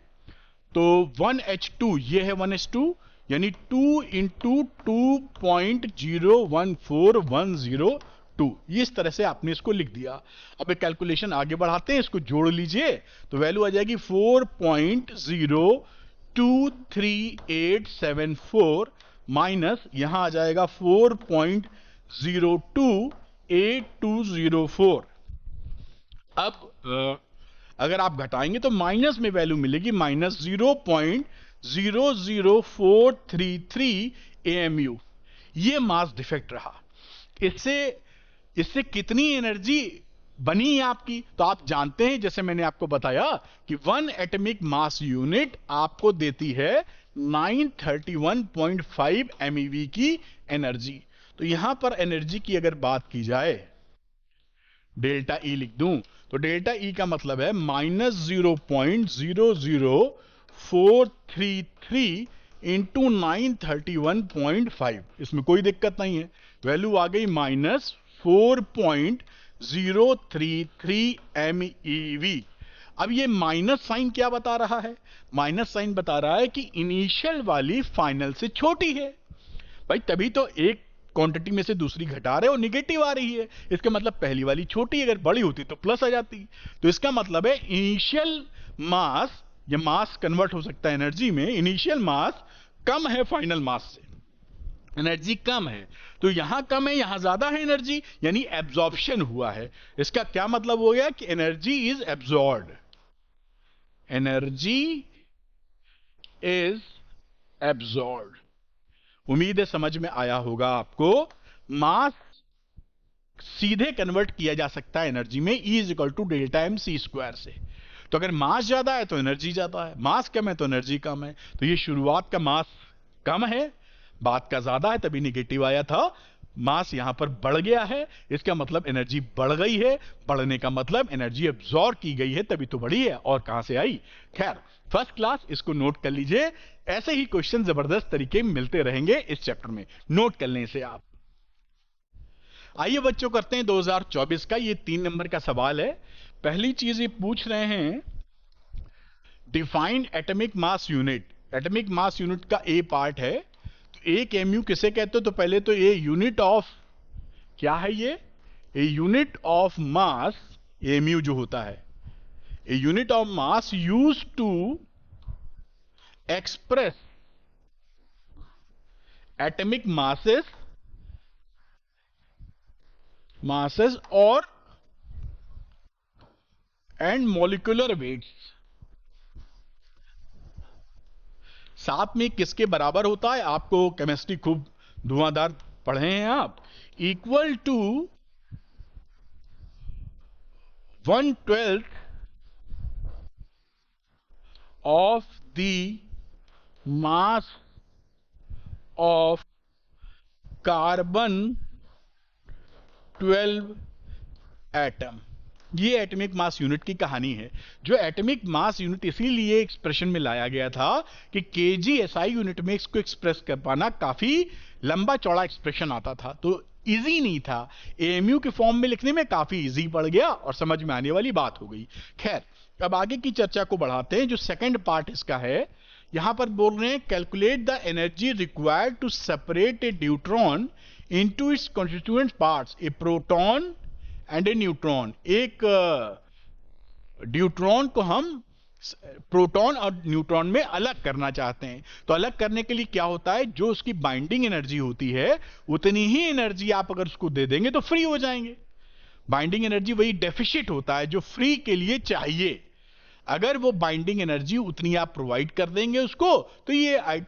तो 1H2 ये है 1H2, यानी 2 इंटू 2.014102, इस तरह से आपने इसको लिख दिया। अब एक कैलकुलेशन आगे बढ़ाते हैं, इसको जोड़ लीजिए तो वैल्यू आ जाएगी 4.023874 माइनस यहां आ जाएगा 4.028204। अब अगर आप घटाएंगे तो माइनस में वैल्यू मिलेगी माइनस 0.00433 AMU। ये मास डिफेक्ट रहा। इससे कितनी एनर्जी बनी आपकी। तो आप जानते हैं, जैसे मैंने आपको बताया कि 1 एटॉमिक मास यूनिट आपको देती है 931.5 MeV की एनर्जी। तो यहां पर एनर्जी की अगर बात की जाए, डेल्टा ई लिख दूं, तो डेल्टा ई का मतलब है -0.00433 इंटू 931.5। इसमें कोई दिक्कत नहीं है, वैल्यू आ गई -4.033 MeV। अब ये माइनस साइन क्या बता रहा है? माइनस साइन बता रहा है कि इनिशियल वाली फाइनल से छोटी है। भाई तभी तो एक क्वांटिटी में से दूसरी घटा रहे हो, निगेटिव आ रही है, इसका मतलब पहली वाली छोटी, अगर बड़ी होती तो प्लस आ जाती। तो इसका मतलब है इनिशियल मास, या मास कन्वर्ट हो सकता है एनर्जी में, इनिशियल मास कम है फाइनल मास से, एनर्जी कम है। तो यहां कम है, यहां ज्यादा है एनर्जी, यानी एब्जॉर्प्शन हुआ है। इसका क्या मतलब हो गया कि energy is absorbed, energy is absorbed. उम्मीद है समझ में आया होगा आपको। मास सीधे कन्वर्ट किया जा सकता है एनर्जी में, E is equal to delta M C square से। तो अगर मास ज्यादा है तो एनर्जी ज्यादा है, मास कम है तो एनर्जी कम है। तो ये शुरुआत का मास कम है, बाद का ज्यादा है, तभी निगेटिव आया था। मास यहां पर बढ़ गया है, इसका मतलब एनर्जी बढ़ गई है। बढ़ने का मतलब एनर्जी एब्जॉर्ब की गई है, तभी तो बढ़ी है, और कहां से आई। खैर, फर्स्ट क्लास, इसको नोट कर लीजिए। ऐसे ही क्वेश्चन जबरदस्त तरीके मिलते रहेंगे इस चैप्टर में, नोट करने से आप। आइए बच्चों, करते हैं 2024 का ये 3 नंबर का सवाल है। पहली चीज ये पूछ रहे हैं, define atomic mass unit. Atomic mass unit का ए पार्ट है, तो एक एमयू किसे कहते हो? तो पहले तो ये यूनिट ऑफ, क्या है ये? A unit of mass, MU जो होता है, a unit of mass used to express atomic masses और एंड मॉलिक्यूलर वेट्स। साथ में किसके बराबर होता है? आपको केमिस्ट्री खूब धुआंधार पढ़े हैं आप। Equal to 1/12 of the mass of carbon 12 atom. ये एटॉमिक मास यूनिट की कहानी है। जो एटॉमिक मास यूनिट इसीलिए एक्सप्रेशन में लाया गया था कि केजी एसआई यूनिट में इसको एक्सप्रेस कर पाना काफी लंबा चौड़ा एक्सप्रेशन आता था, तो इजी नहीं था। एएमयू के फॉर्म में लिखने में काफी इजी पड़ गया और समझ में आने वाली बात हो गई। खैर, अब आगे की चर्चा को बढ़ाते हैं। जो सेकंड पार्ट इसका है, यहां पर बोल रहे हैं calculate the energy required to separate a neutron into its constituent parts, a proton and a neutron. एक न्यूट्रॉन को हम प्रोटॉन और न्यूट्रॉन में अलग करना चाहते हैं। तो अलग करने के लिए क्या होता है, जो उसकी बाइंडिंग एनर्जी होती है उतनी ही एनर्जी आप अगर उसको दे देंगे तो फ्री हो जाएंगे। बाइंडिंग एनर्जी वही डेफिशिट होता है जो फ्री के लिए चाहिए। अगर वो बाइंडिंग एनर्जी उतनी आप प्रोवाइड कर देंगे उसको, तो ये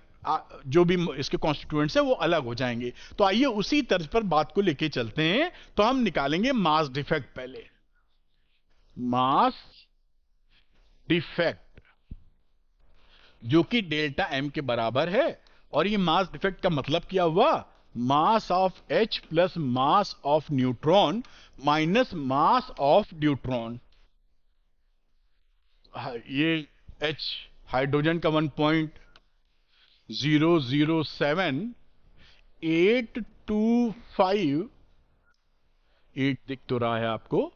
जो भी इसके कॉन्स्टिट्यूएंट्स है वो अलग हो जाएंगे। तो आइए उसी तर्ज पर बात को लेके चलते हैं। तो हम निकालेंगे मास डिफेक्ट पहले। मास डिफेक्ट जो कि डेल्टा एम के बराबर है, और ये मास डिफेक्ट का मतलब क्या हुआ? Mass of H plus mass of neutron minus mass of neutron. ये H हाइड्रोजन का 1.007825 8 दिख तो रहा है आपको,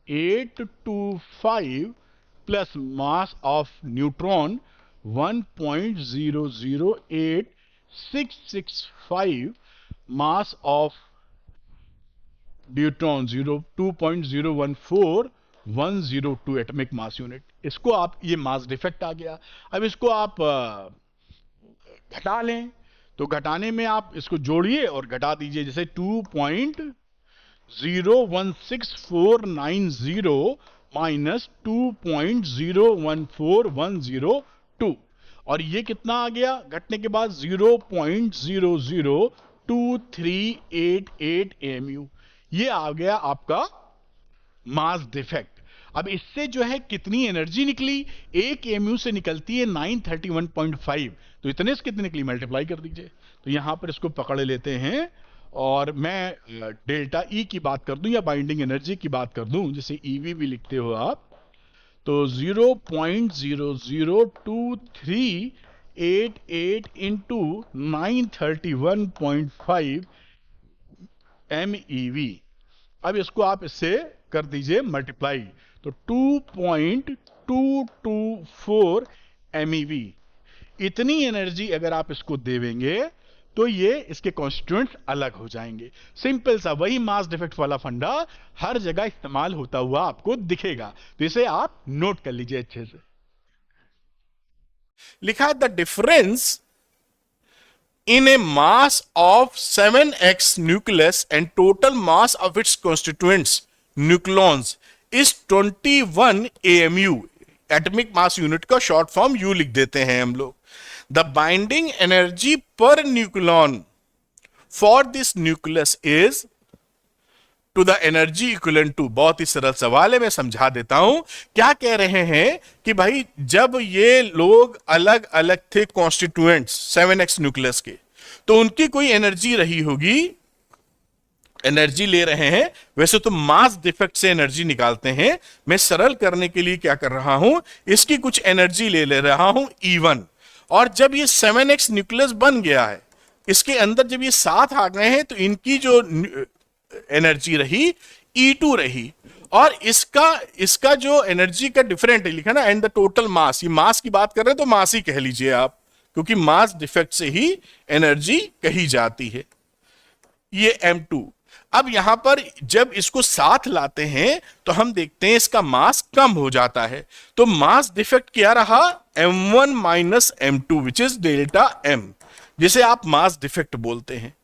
825 plus mass of neutron 1.008665 mass of neutron 2.014102 atomic mass unit. इसको आप, ये मास डिफेक्ट आ गया। अब इसको आप घटा लें, तो घटाने में आप इसको जोड़िए और घटा दीजिए। जैसे 2.016490 माइनस 2.014102, और ये कितना आ गया घटने के बाद? 0.002388 AMU। ये आ गया आपका मास डिफेक्ट। अब इससे जो है कितनी एनर्जी निकली, एक एमयू से निकलती है 931.5, तो इतने से कितनी निकली मल्टीप्लाई कर दीजिए। तो यहां पर इसको पकड़ लेते हैं और मैं डेल्टा ई की बात कर दूं या बाइंडिंग एनर्जी की बात कर दूं, जैसे ईवी भी लिखते हो आप, तो 0.00238 इंटू 931.5 MeV। अब इसको आप इससे कर दीजिए मल्टीप्लाई, तो 2.224 MeV। इतनी एनर्जी अगर आप इसको देवेंगे तो ये इसके कॉन्स्टिट्यूएंट्स अलग हो जाएंगे। सिंपल सा वही मास डिफेक्ट वाला फंडा हर जगह इस्तेमाल होता हुआ आपको दिखेगा, तो इसे आप नोट कर लीजिए अच्छे से। लिखा है the difference in a mass of 7x nucleus and total mass of its constituents nucleons is 21 AMU। Atomic mass unit का शॉर्ट फॉर्म यू लिख देते हैं हम लोग। The binding energy per nucleon for this nucleus is to the energy equivalent to. बहुत ही सरल सवाल है, मैं समझा देता हूं। क्या कह रहे हैं कि भाई जब ये लोग अलग अलग थे कॉन्स्टिट्यूएंट्स 7x न्यूक्लियस के, तो उनकी कोई एनर्जी रही होगी, एनर्जी ले रहे हैं। वैसे तो मास डिफेक्ट से एनर्जी निकालते हैं, मैं सरल करने के लिए क्या कर रहा हूं, इसकी कुछ एनर्जी ले रहा हूं E1। और जब ये 7x न्यूक्लियस बन गया है, इसके अंदर जब ये साथ आ गए हैं, तो इनकी जो एनर्जी रही E2 रही, और इसका जो एनर्जी का डिफरेंट है लिखा ना, एंड द टोटल मास, ये मास की बात कर रहे हैं तो मास ही कह लीजिए आप, क्योंकि मास डिफेक्ट से ही एनर्जी कही जाती है, ये M2। अब यहां पर जब इसको साथ लाते हैं तो हम देखते हैं इसका मास कम हो जाता है, तो मास डिफेक्ट क्या रहा, M1 minus M2 which is delta M, जिसे आप मास डिफेक्ट बोलते हैं।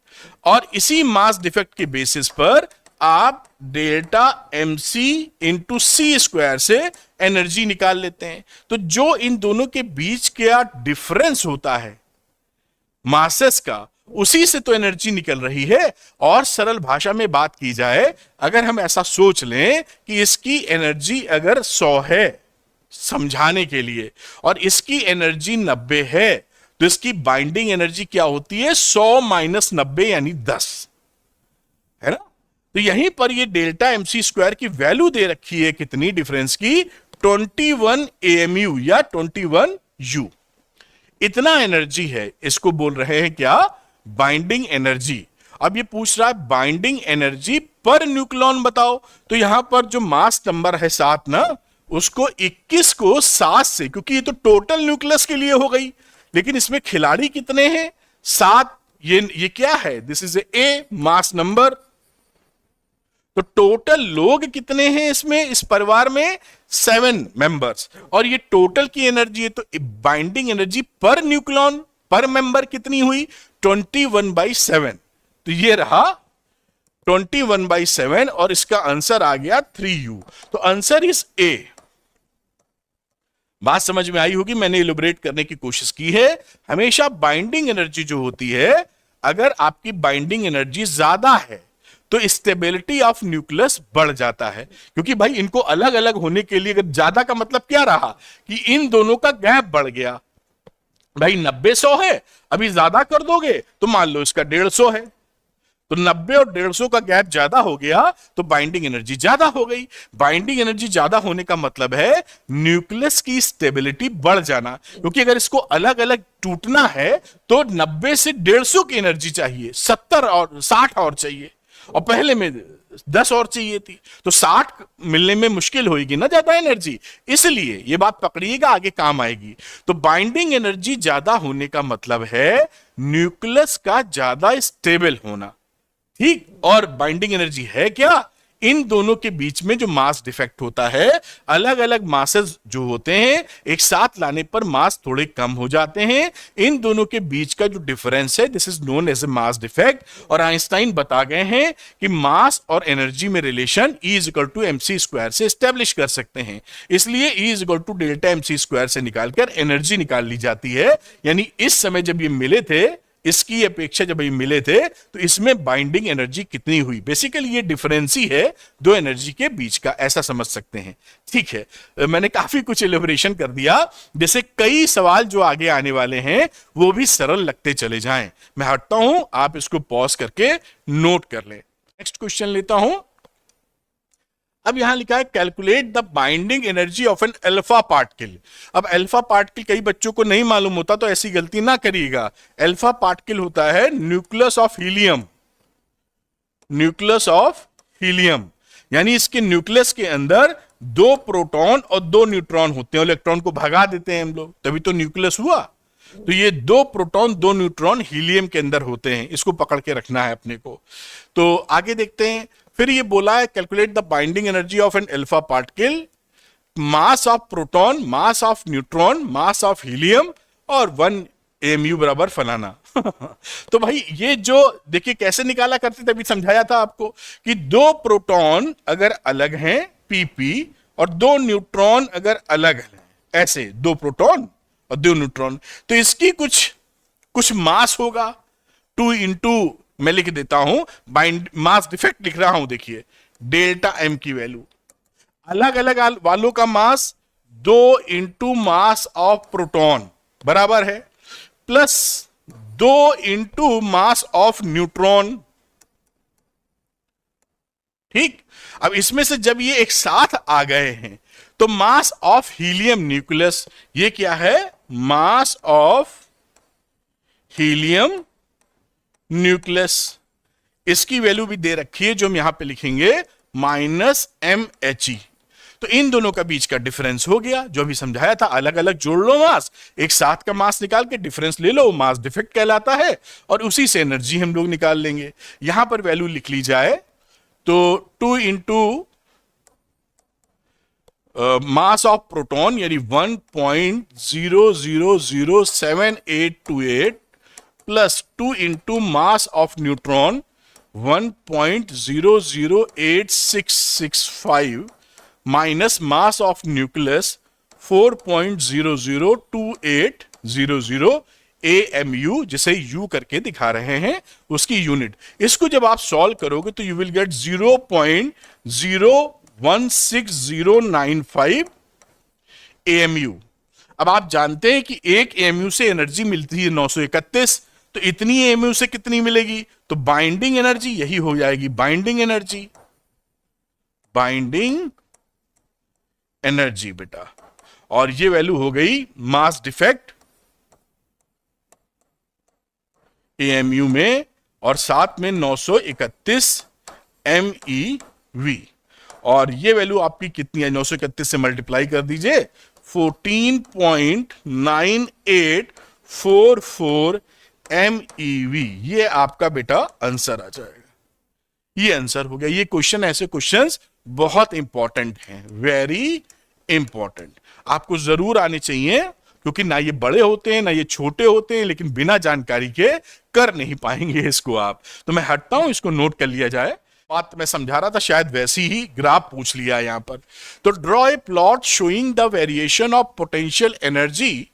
और इसी मास डिफेक्ट के बेसिस पर आप डेल्टा MC इंटू सी स्क्वायर से एनर्जी निकाल लेते हैं। तो जो इन दोनों के बीच का डिफरेंस होता है मासेस का, उसी से तो एनर्जी निकल रही है। और सरल भाषा में बात की जाए, अगर हम ऐसा सोच लें कि इसकी एनर्जी अगर 100 है समझाने के लिए, और इसकी एनर्जी 90 है, तो इसकी बाइंडिंग एनर्जी क्या होती है, 100 माइनस 90 यानी 10, है ना। तो यहीं पर ये डेल्टा MC स्क्वायर की वैल्यू दे रखी है कितनी डिफरेंस की, 21 AMU या 21 U। इतना एनर्जी है, इसको बोल रहे हैं क्या, बाइंडिंग एनर्जी। अब ये पूछ रहा है बाइंडिंग एनर्जी पर न्यूक्लियन बताओ, तो यहां पर जो मास नंबर है 7 ना, उसको 21 को 7 से, क्योंकि ये तो टोटल न्यूक्लियस के लिए हो गई, लेकिन इसमें खिलाड़ी कितने हैं, 7। ये क्या है, this is a mass number. तो टोटल लोग कितने हैं इसमें, इस परिवार में 7 मेंबर्स, और ये टोटल की एनर्जी है, तो बाइंडिंग एनर्जी पर न्यूक्लियन पर मेंबर कितनी हुई, 21/7। तो ये रहा 21/7, और इसका आंसर आ गया 3U। तो आंसर इज ए। बात समझ में आई होगी, मैंने इलैबोरेट करने की कोशिश की है। हमेशा बाइंडिंग एनर्जी जो होती है, अगर आपकी बाइंडिंग एनर्जी ज्यादा है तो स्टेबिलिटी ऑफ न्यूक्लियस बढ़ जाता है, क्योंकि भाई इनको अलग अलग होने के लिए, अगर ज्यादा का मतलब क्या रहा कि इन दोनों का गैप बढ़ गया। भाई 90-100 है, अभी ज्यादा कर दोगे तो मान लो इसका 150 है, तो 90 और 150 का गैप ज्यादा हो गया, तो बाइंडिंग एनर्जी ज्यादा हो गई। बाइंडिंग एनर्जी ज्यादा होने का मतलब है न्यूक्लियस की स्टेबिलिटी बढ़ जाना, क्योंकि अगर इसको अलग अलग टूटना है तो 90 से 150 की एनर्जी चाहिए, 70 और 60 और चाहिए, और पहले में 10 और चाहिए थी, तो 60 मिलने में मुश्किल होगी ना ज्यादा एनर्जी, इसलिए ये बात पकड़िएगा, आगे काम आएगी। तो बाइंडिंग एनर्जी ज्यादा होने का मतलब है न्यूक्लियस का ज्यादा स्टेबल होना, ठीक। और बाइंडिंग एनर्जी है क्या, इन दोनों के बीच में जो मास डिफेक्ट होता है, अलग अलग मासेस जो होते हैं एक साथ लाने पर मास थोड़े कम हो जाते हैं, इन दोनों के बीच का जो डिफरेंस है, this is known as a mass defect. और आइंस्टाइन बता गए हैं कि मास और एनर्जी में relation E is equal to MC square से एस्टेब्लिश कर सकते हैं, इसलिए E is equal to delta MC square से निकालकर एनर्जी निकाल ली जाती है। यानी इस समय जब ये मिले थे, इसकी अपेक्षा जब ये मिले थे तो इसमें बाइंडिंग एनर्जी कितनी हुई। बेसिकली ये डिफरेंस ही है दो एनर्जी के बीच का, ऐसा समझ सकते हैं। ठीक है, मैंने काफी कुछ एलिब्रेशन कर दिया, जैसे कई सवाल जो आगे आने वाले हैं वो भी सरल लगते चले जाएं। मैं हटता हूं, आप इसको पॉज करके नोट कर लें। नेक्स्ट क्वेश्चन लेता हूं। अब यहां लिखा है calculate the binding energy of an alpha particle. अब अल्फा पार्टिकल कई बच्चों को नहीं मालूम होता, तो ऐसी गलती ना करिएगा। अल्फा पार्टिकल होता है nucleus of helium, nucleus of helium, यानी इसके न्यूक्लियस के अंदर दो प्रोटॉन और दो न्यूट्रॉन होते हैं, इलेक्ट्रॉन को भगा देते हैं हम लोग, तभी तो न्यूक्लियस हुआ। तो ये दो प्रोटॉन दो न्यूट्रॉन हीलियम के अंदर होते हैं, इसको पकड़ के रखना है अपने को। तो आगे देखते हैं। फिर ये बोला है calculate the binding energy of an alpha particle, mass of proton, mass of neutron, mass of helium और 1 AMU बराबर फलाना। तो भाई ये जो देखिए कैसे निकाला करते थे, अभी समझाया था आपको कि दो प्रोटॉन अगर अलग हैं PP और दो न्यूट्रॉन अगर अलग हैं, ऐसे दो प्रोटॉन और दो न्यूट्रॉन, तो इसकी कुछ मास होगा। 2 इंटू मैं लिख देता हूं, बाइंड मास डिफेक्ट लिख रहा हूं, देखिए डेल्टा M की वैल्यू, अलग अलग वालों का मास 2 इंटू मास ऑफ प्रोटॉन बराबर है plus 2 into mass of neutron. ठीक, अब इसमें से जब ये एक साथ आ गए हैं तो मास ऑफ हीलियम न्यूक्लियस, ये क्या है, मास ऑफ हीलियम न्यूक्लियस, इसकी वैल्यू भी दे रखी है जो हम यहां पे लिखेंगे -MHE। तो इन दोनों का बीच का डिफरेंस हो गया, जो अभी समझाया था, अलग अलग जोड़ लो मास, एक साथ का मास निकाल के डिफरेंस ले लो, मास डिफेक्ट कहलाता है, और उसी से एनर्जी हम लोग निकाल लेंगे। यहां पर वैल्यू लिख ली जाए तो 2 इंटू मास ऑफ प्रोटॉन यानी 1.000788 plus 2 into mass of neutron 1.008665 minus mass of nucleus 4.002800 AMU, जिसे U करके दिखा रहे हैं उसकी यूनिट। इसको जब आप सॉल्व करोगे तो यू विल गेट 0.016095 AMU। अब आप जानते हैं कि एक AMU से एनर्जी मिलती है 931, तो इतनी AMU से कितनी मिलेगी, तो बाइंडिंग एनर्जी यही हो जाएगी, बाइंडिंग एनर्जी, बाइंडिंग एनर्जी बेटा। और ये वैल्यू हो गई मास डिफेक्ट AMU में, और साथ में 931 MeV, और ये वैल्यू आपकी कितनी है, 931 से मल्टीप्लाई कर दीजिए, 14.9844 MeV, ये आपका बेटा आंसर आ जाएगा। ये आंसर हो गया। ये क्वेश्चन, ऐसे क्वेश्चंस बहुत इंपॉर्टेंट हैं, वेरी इंपॉर्टेंट, आपको जरूर आने चाहिए, क्योंकि ना ये बड़े होते हैं ना ये छोटे होते हैं, लेकिन बिना जानकारी के कर नहीं पाएंगे इसको आप। तो मैं हटता हूं, इसको नोट कर लिया जाए। बात मैं समझा रहा था, शायद वैसी ही ग्राफ पूछ लिया यहां पर। तो draw a plot showing the variation of potential energy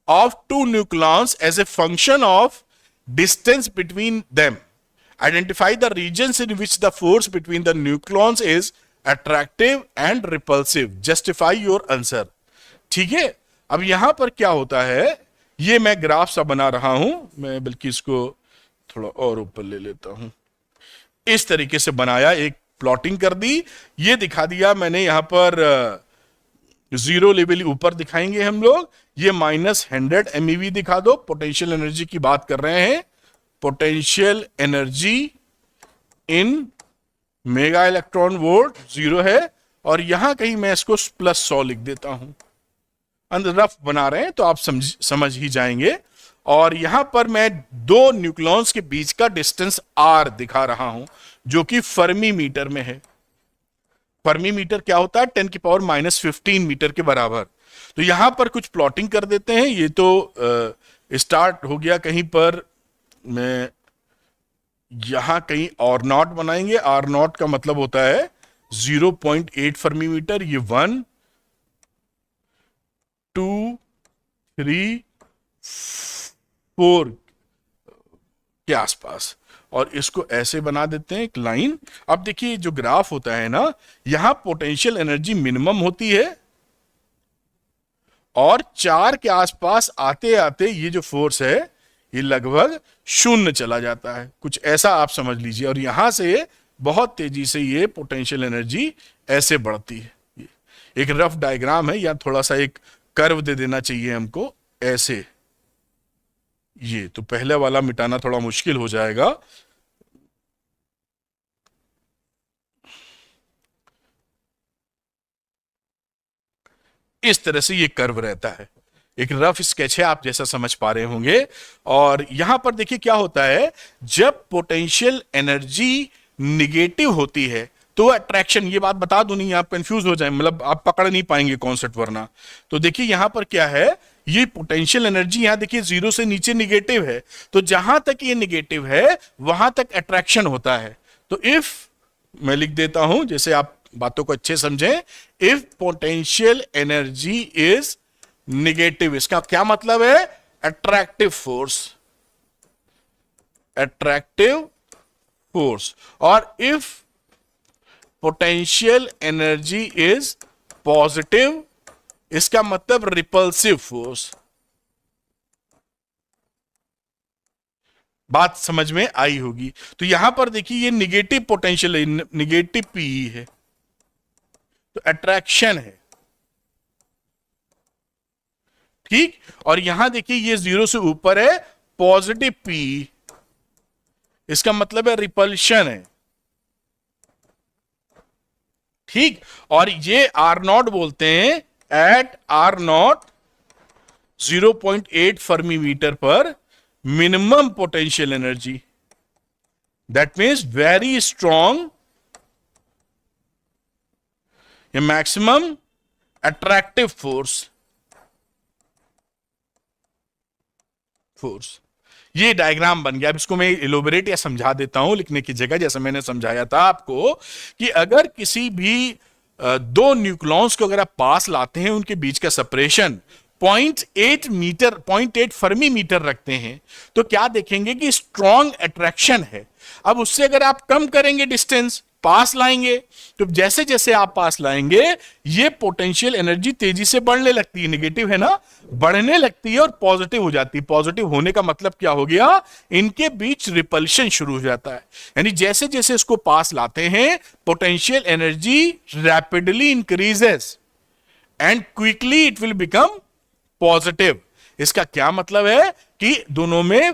of two nucleons as a function of distance between them. Identify the regions in which the force between the nucleons is attractive and repulsive. Justify your answer. ठीक है, अब यहां पर क्या होता है, ये मैं ग्राफ सा बना रहा हूं, मैं बल्कि इसको थोड़ा और ऊपर ले लेता हूं। इस तरीके से बनाया, एक प्लॉटिंग कर दी, ये दिखा दिया मैंने यहां पर, जीरो लेवल ऊपर दिखाएंगे हम लोग, ये -100 MeV दिखा दो। पोटेंशियल एनर्जी की बात कर रहे हैं, potential energy in mega electron volt 0 है, और यहां कहीं मैं इसको +100 लिख देता हूं। अंदर रफ बना रहे हैं तो आप समझ ही जाएंगे। और यहां पर मैं दो न्यूक्लियॉन्स के बीच का डिस्टेंस R दिखा रहा हूं, जो कि फर्मी मीटर में है। फर्मी मीटर क्या होता है, 10⁻⁻15 मीटर के बराबर। तो यहां पर कुछ प्लॉटिंग कर देते हैं। ये तो स्टार्ट हो गया कहीं पर, मैं यहां कहीं R0 बनाएंगे। R0 का मतलब होता है 0.8 फर्मी मीटर। ये 1 2 3 4 के आसपास, और इसको ऐसे बना देते हैं एक लाइन। अब देखिए जो ग्राफ होता है ना, यहां पोटेंशियल एनर्जी मिनिमम होती है और 4 के आसपास आते आते ये जो फोर्स है ये लगभग शून्य चला जाता है, कुछ ऐसा आप समझ लीजिए। और यहां से बहुत तेजी से ये पोटेंशियल एनर्जी ऐसे बढ़ती है। एक रफ डायग्राम है, या थोड़ा सा एक कर्व दे देना चाहिए हमको ऐसे। ये तो पहले वाला मिटाना थोड़ा मुश्किल हो जाएगा। इस तरह से ये कर्व रहता है, एक रफ स्केच है, आप जैसा समझ पा रहे होंगे। और यहां पर देखिए क्या होता है, जब पोटेंशियल एनर्जी निगेटिव होती है तो अट्रैक्शन, ये बात बता दूं नहीं आप कंफ्यूज हो जाए, मतलब आप पकड़ नहीं पाएंगे कॉन्सेप्ट वरना। तो देखिए यहां पर क्या है, ये पोटेंशियल एनर्जी यहां देखिए 0 से नीचे निगेटिव है, तो जहां तक ये निगेटिव है वहां तक अट्रैक्शन होता है। तो इफ, मैं लिख देता हूं जैसे आप बातों को अच्छे समझें, if potential energy is negative, इसका क्या मतलब है, अट्रैक्टिव फोर्स, अट्रैक्टिव फोर्स। और if potential energy is positive, इसका मतलब रिपल्सिव फोर्स। बात समझ में आई होगी। तो यहां पर देखिए ये निगेटिव पोटेंशियल है, निगेटिव पीई है, तो अट्रैक्शन है, ठीक। और यहां देखिए ये 0 से ऊपर है, पॉजिटिव पीई, इसका मतलब है रिपल्शन है, ठीक। और ये R0 बोलते हैं, एट R0 0.8 फर्मी मीटर पर minimum potential energy, that means very strong या मैक्सिमम अट्रैक्टिव फोर्स, ये डायग्राम बन गया। अब इसको मैं इलोबरेट या समझा देता हूं लिखने की जगह, जैसे मैंने समझाया था आपको कि अगर किसी भी दो न्यूक्लॉन्स को अगर आप पास लाते हैं, उनके बीच का सेपरेशन 0.8 फर्मी मीटर रखते हैं, तो क्या देखेंगे कि स्ट्रॉन्ग अट्रैक्शन है। अब उससे अगर आप कम करेंगे डिस्टेंस, पास लाएंगे, तो जैसे जैसे आप पास लाएंगे ये पोटेंशियल एनर्जी तेजी से बढ़ने लगती है, नेगेटिव है ना, बढ़ने लगती है और पॉजिटिव हो जाती है। पॉजिटिव होने का मतलब क्या हो गया, इनके बीच रिपल्शन शुरू हो जाता है। यानी जैसे जैसे इसको पास लाते हैं, potential energy rapidly increases and quickly it will become positive. इसका क्या मतलब है कि दोनों में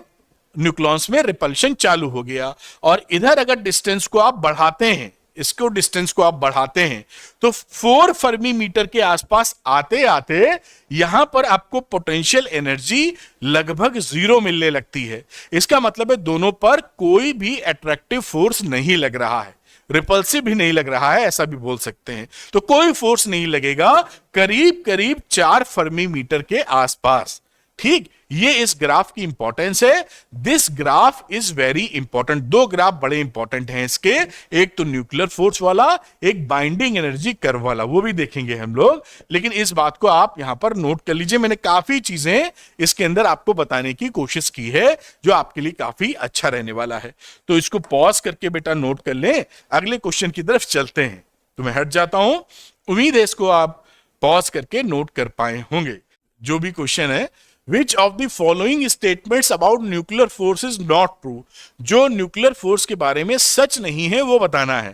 न्यूक्लॉन्स में रिपल्शन चालू हो गया। और इधर अगर डिस्टेंस को आप बढ़ाते हैं, इसको डिस्टेंस को आप बढ़ाते हैं, तो 4 फर्मी मीटर के आसपास आते आते यहां पर आपको पोटेंशियल एनर्जी लगभग 0 मिलने लगती है। इसका मतलब है दोनों पर कोई भी अट्रैक्टिव फोर्स नहीं लग रहा है, रिपल्सिव भी नहीं लग रहा है, ऐसा भी बोल सकते हैं। तो कोई फोर्स नहीं लगेगा करीब करीब 4 फर्मी मीटर के आसपास, ठीक। ये इस ग्राफ की इंपॉर्टेंस है। This graph is very important. दो ग्राफ बड़े इंपॉर्टेंट हैं इसके, एक तो न्यूक्लियर फोर्स वाला, एक बाइंडिंग एनर्जी कर्व वाला, वो भी देखेंगे हम लोग। लेकिन इस बात को आप यहां पर नोट कर लीजिए, मैंने काफी चीजें इसके अंदर आपको बताने की कोशिश की है जो आपके लिए काफी अच्छा रहने वाला है। तो इसको पॉज करके बेटा नोट कर लें, अगले क्वेश्चन की तरफ चलते हैं। तो मैं हट जाता हूं, उम्मीद है इसको आप पॉज करके नोट कर पाए होंगे। जो भी क्वेश्चन है, Which of the following statements about nuclear force is not true? जो न्यूक्लियर फोर्स के बारे में सच नहीं है वो बताना है।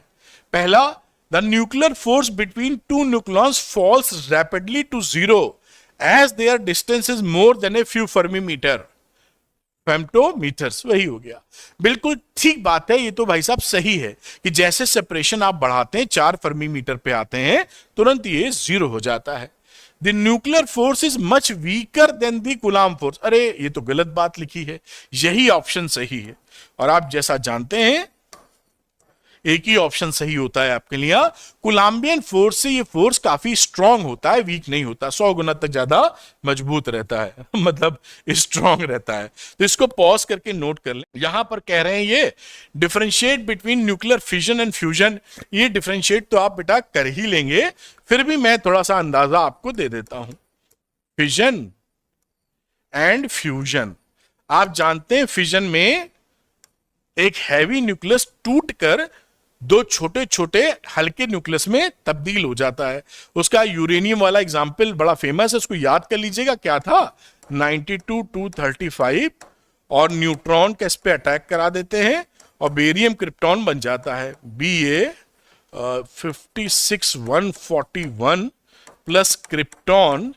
पहला, the nuclear force between two nucleons falls rapidly to 0 as their distance is more than a few fermi femtometers। वही हो गया, बिल्कुल ठीक बात है। ये तो भाई साहब सही है कि जैसे सेपरेशन आप बढ़ाते हैं, 4 फर्मी मीटर पे आते हैं, तुरंत ये 0 हो जाता है। The nuclear force is much weaker than the Coulomb force। अरे ये तो गलत बात लिखी है, यही ऑप्शन सही है। और आप जैसा जानते हैं एक ही ऑप्शन सही होता है आपके लिए। कोलंबियन फोर्स से ये फोर्स काफी स्ट्रांग होता है, वीक नहीं होता, 100 गुना तक ज्यादा मजबूत रहता है मतलब स्ट्रांग रहता है। तो इसको पॉज करके नोट कर लें। यहां पर कह रहे हैं ये differentiate between nuclear fission and fusion. ये डिफरेंशिएट तो आप बेटा कर ही लेंगे, फिर भी मैं थोड़ा सा अंदाजा आपको दे देता हूं। फिजन एंड फ्यूजन, आप जानते हैं फिजन में एक हैवी न्यूक्लियस टूटकर दो छोटे छोटे हल्के न्यूक्लियस में तब्दील हो जाता है। उसका यूरेनियम वाला एग्जाम्पल बड़ा फेमस है, उसको याद कर लीजिएगा, क्या था, 92-235, और न्यूट्रॉन का इस पे अटैक करा देते हैं और बेरियम क्रिप्टॉन बन जाता है Ba 56-141 प्लस क्रिप्टॉन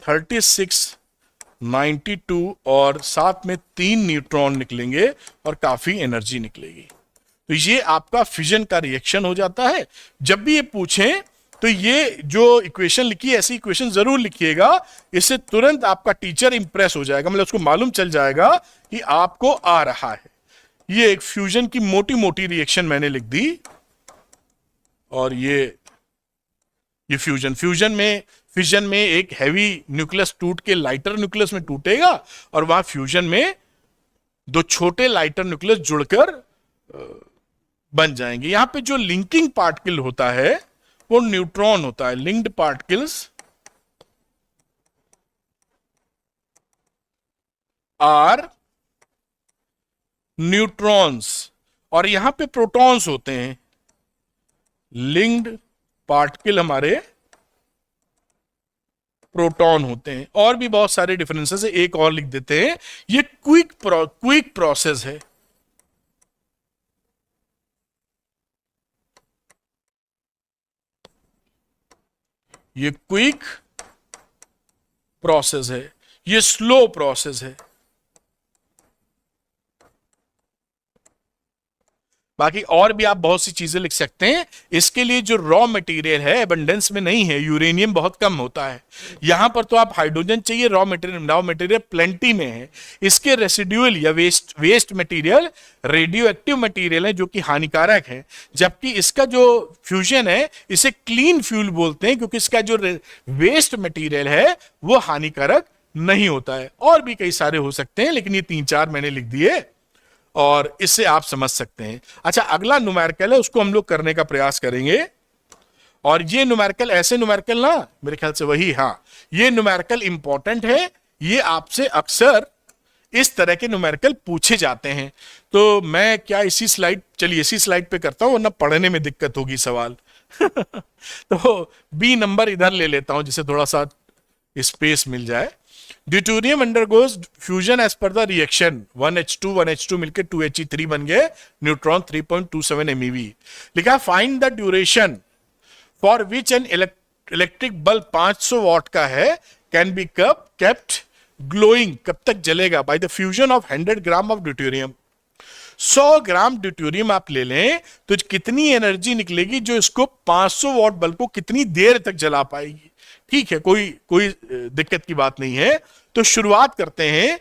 36-92, और साथ में 3 न्यूट्रॉन निकलेंगे और काफी एनर्जी निकलेगी। तो ये आपका फिजन का रिएक्शन हो जाता है। जब भी ये पूछें तो ये जो इक्वेशन लिखी, ऐसी इक्वेशन जरूर लिखिएगा, इससे तुरंत आपका टीचर इंप्रेस हो जाएगा, मतलब उसको मालूम चल जाएगा कि आपको आ रहा है। ये एक फ्यूजन की मोटी मोटी रिएक्शन मैंने लिख दी। और ये फ्यूजन में एक हैवी न्यूक्लियस टूट के लाइटर न्यूक्लियस में टूटेगा और वहां फ्यूजन में दो छोटे लाइटर न्यूक्लियस जुड़कर बन जाएंगे। यहां पे जो लिंकिंग पार्टिकल होता है वो न्यूट्रॉन होता है। लिंक्ड पार्टिकल्स आर न्यूट्रॉन्स, और यहां पे प्रोटॉन्स होते हैं। लिंक्ड पार्टिकल हमारे प्रोटॉन होते हैं। और भी बहुत सारे डिफरेंसेस है, एक और लिख देते हैं। ये क्विक प्रोसेस है। ये क्विक प्रोसेस है, ये स्लो प्रोसेस है। बाकी और भी आप बहुत सी चीजें लिख सकते हैं। इसके लिए जो रॉ मटेरियल है एबंडेंस में नहीं है, यूरेनियम बहुत कम होता है। यहां पर तो आप हाइड्रोजन चाहिए, रॉ मटेरियल प्लेंटी में है। इसके रेसिड्यूअल या waste material radioactive material है जो कि हानिकारक है, जबकि इसका जो फ्यूजन है इसे क्लीन फ्यूल बोलते हैं, क्योंकि इसका जो वेस्ट मटेरियल है वो हानिकारक नहीं होता है। और भी कई सारे हो सकते हैं, लेकिन ये 3-4 मैंने लिख दिए और इससे आप समझ सकते हैं। अच्छा, अगला न्यूमेरिकल है, उसको हम लोग करने का प्रयास करेंगे। और ये न्यूमेरिकल, ऐसे न्यूमेरिकल ना, मेरे ख्याल से वही, हाँ, ये न्यूमेरिकल इंपॉर्टेंट है। ये आपसे अक्सर इस तरह के न्यूमेरिकल पूछे जाते हैं। तो मैं क्या इसी स्लाइड पे करता हूं, वरना पढ़ने में दिक्कत होगी सवाल। तो बी नंबर इधर ले लेता हूं, जिसे थोड़ा सा स्पेस मिल जाए। Deuterium undergoes fusion as per the reaction, 1H2 मिलकर 2He3 बन गए, न्यूट्रॉन 3.27 MeV। लिखा find the duration for which an electric bulb 500 watt का है कैन बी केप्ट ग्लोइंग, कब तक जलेगा, by the fusion of 100 gram of deuterium. 100 gram deuterium आप ले लें तो कितनी एनर्जी निकलेगी जो इसको 500 वॉट बल्ब को कितनी देर तक जला पाएगी। ठीक है, कोई दिक्कत की बात नहीं है। तो शुरुआत करते हैं।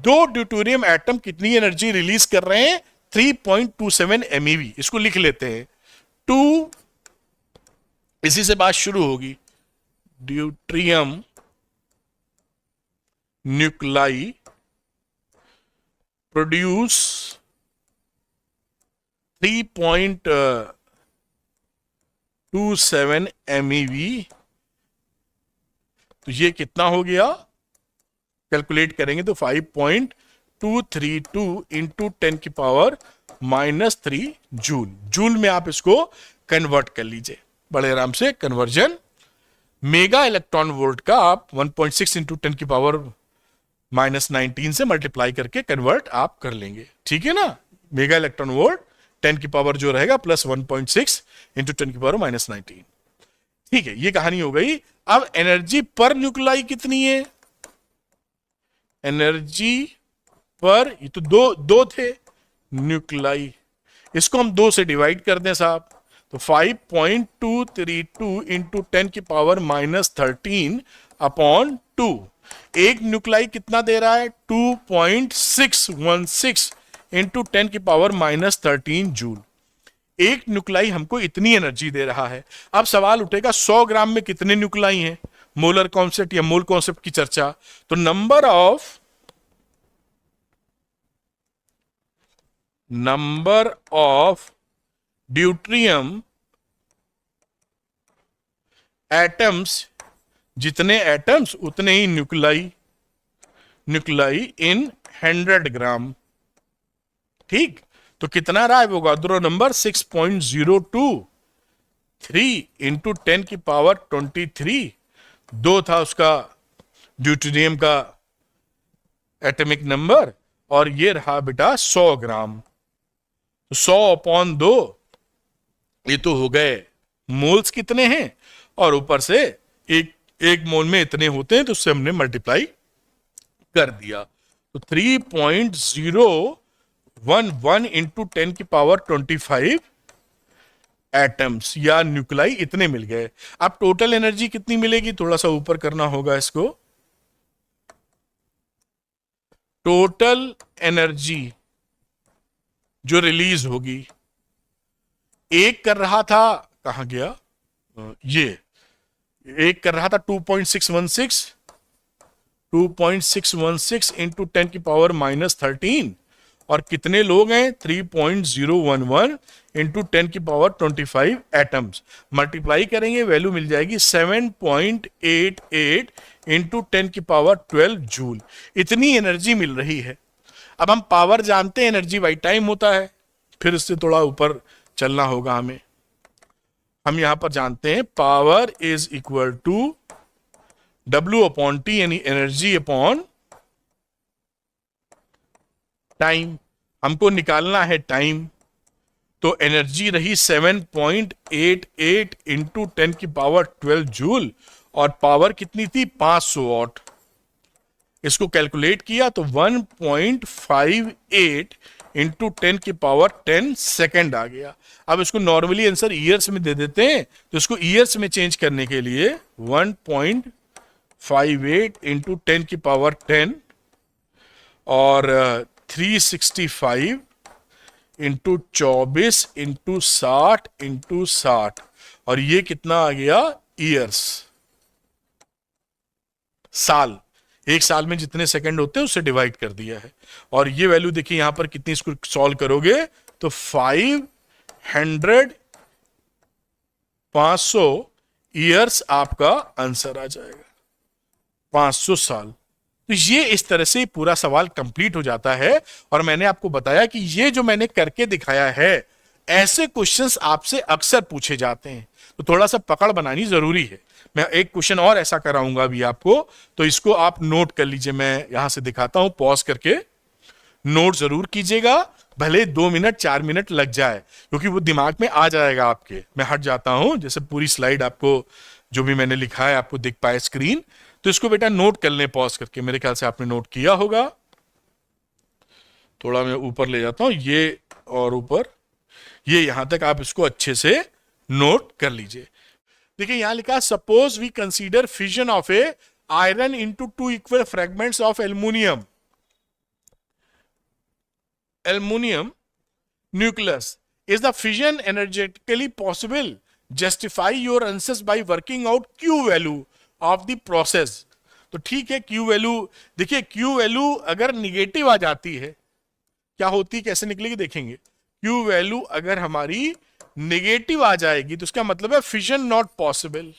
2 ड्यूटेरियम एटम कितनी एनर्जी रिलीज कर रहे हैं, 3.27 MeV। इसको लिख लेते हैं। 2, इसी से बात शुरू होगी। Deuterium nuclei produce 3.27 MeV। तो ये कितना हो गया, कैलकुलेट करेंगे तो 5.232 इंटू 10⁻³ जूल। जूल में आप इसको कन्वर्ट कर लीजिए, बड़े आराम से कन्वर्जन। मेगा इलेक्ट्रॉन वोल्ट का आप 1.6 इंटू 10⁻⁻19 से मल्टीप्लाई करके कन्वर्ट आप कर लेंगे। ठीक है ना, मेगा इलेक्ट्रॉन वोल्ट 10 की पावर जो रहेगा प्लस 1.6 इंटू 10⁻⁻19। ठीक है, ये कहानी हो गई। अब एनर्जी पर न्यूक्लाई कितनी है, एनर्जी पर, ये तो दो थे न्यूक्लाई, इसको हम 2 से डिवाइड कर दें साहब, तो 5.232 इंटू 10⁻⁻13 अपॉन 2। एक न्यूक्लाई कितना दे रहा है, 2.616 इंटू 10⁻⁻13 जूल। एक न्यूक्लाई हमको इतनी एनर्जी दे रहा है। अब सवाल उठेगा 100 ग्राम में कितने न्यूक्लाई हैं, मोलर कॉन्सेप्ट या मोल कॉन्सेप्ट की चर्चा। तो नंबर ऑफ ड्यूटेरियम एटम्स, जितने एटम्स उतने ही न्यूक्लाई इन 100 ग्राम। ठीक, तो कितना रहा है वो गाद्रो नंबर 6.02। 3 इंटू 10⁻23 दो था उसका ड्यूटेरियम का एटॉमिक नंबर, और ये रहा बेटा 100 ग्राम। 100/2, ये तो हो गए मोल्स कितने हैं, और ऊपर से एक एक मोल में इतने होते हैं, तो उससे हमने मल्टीप्लाई कर दिया। तो 3.011 इंटू 10⁻25 एटम्स या न्यूक्लाई इतने मिल गए। अब टोटल एनर्जी कितनी मिलेगी, थोड़ा सा ऊपर करना होगा इसको। टोटल एनर्जी जो रिलीज होगी, एक कर रहा था, कहां गया ये, एक कर रहा था 2.616 इंटू 10⁻13, और कितने लोग हैं 3.011 इंटू 10⁻25 एटम्स। मल्टीप्लाई करेंगे, वैल्यू मिल जाएगी 7.88 इंटू 10⁻12 जूल। इतनी एनर्जी मिल रही है। अब हम पावर जानते हैं, एनर्जी बाई टाइम होता है, फिर इससे थोड़ा ऊपर चलना होगा हमें। हम यहां पर जानते हैं power is equal to W/T, यानी एनर्जी अपॉन टाइम। हमको निकालना है टाइम, तो एनर्जी रही 7.88 इंटू 10⁻12 जूल, और पावर कितनी थी 500 वॉट। इसको कैलकुलेट किया तो 1.58 इंटू 10⁻10 सेकेंड आ गया। अब इसको नॉर्मली आंसर ईयर्स में दे देते हैं, तो इसको ईयर्स में चेंज करने के लिए 1.58 इंटू 10⁻10 और 365 इंटू 24 इंटू 60 इंटू 60, और ये कितना आ गया ईयर्स, साल। एक साल में जितने सेकंड होते हैं उससे डिवाइड कर दिया है। और ये वैल्यू देखिए यहां पर कितनी, इसको सॉल्व करोगे तो 500 ईयर्स आपका आंसर आ जाएगा, 500 साल। तो ये इस तरह से पूरा सवाल कंप्लीट हो जाता है। और मैंने आपको बताया कि ये जो मैंने करके दिखाया है, ऐसे क्वेश्चंस आपसे अक्सर पूछे जाते हैं, तो थोड़ा सा पकड़ बनानी जरूरी है। मैं एक क्वेश्चन और ऐसा कराऊंगा अभी आपको, तो इसको आप नोट कर लीजिए। मैं यहां से दिखाता हूं, पॉज करके नोट जरूर कीजिएगा, भले 2 मिनट 4 मिनट लग जाए, क्योंकि वो दिमाग में आ जाएगा आपके। मैं हट जाता हूं, जैसे पूरी स्लाइड आपको जो भी मैंने लिखा है आपको दिख पाए स्क्रीन, तो इसको बेटा नोट कर लें पॉज करके। मेरे ख्याल से आपने नोट किया होगा। थोड़ा मैं ऊपर ले जाता हूं, ये और ऊपर, ये यहां तक आप इसको अच्छे से नोट कर लीजिए। देखिए यहां लिखा, suppose we consider fission of a iron into 2 equal fragments of aluminium nucleus. Is the fission energetically possible? Justify your answers by working out Q value of the process. तो ठीक है, Q वैल्यू देखिए, Q वैल्यू अगर निगेटिव आ जाती है, क्या होती है, कैसे निकलेगी देखेंगे। Q वैल्यू अगर हमारी निगेटिव आ जाएगी तो उसका मतलब है fission not possible,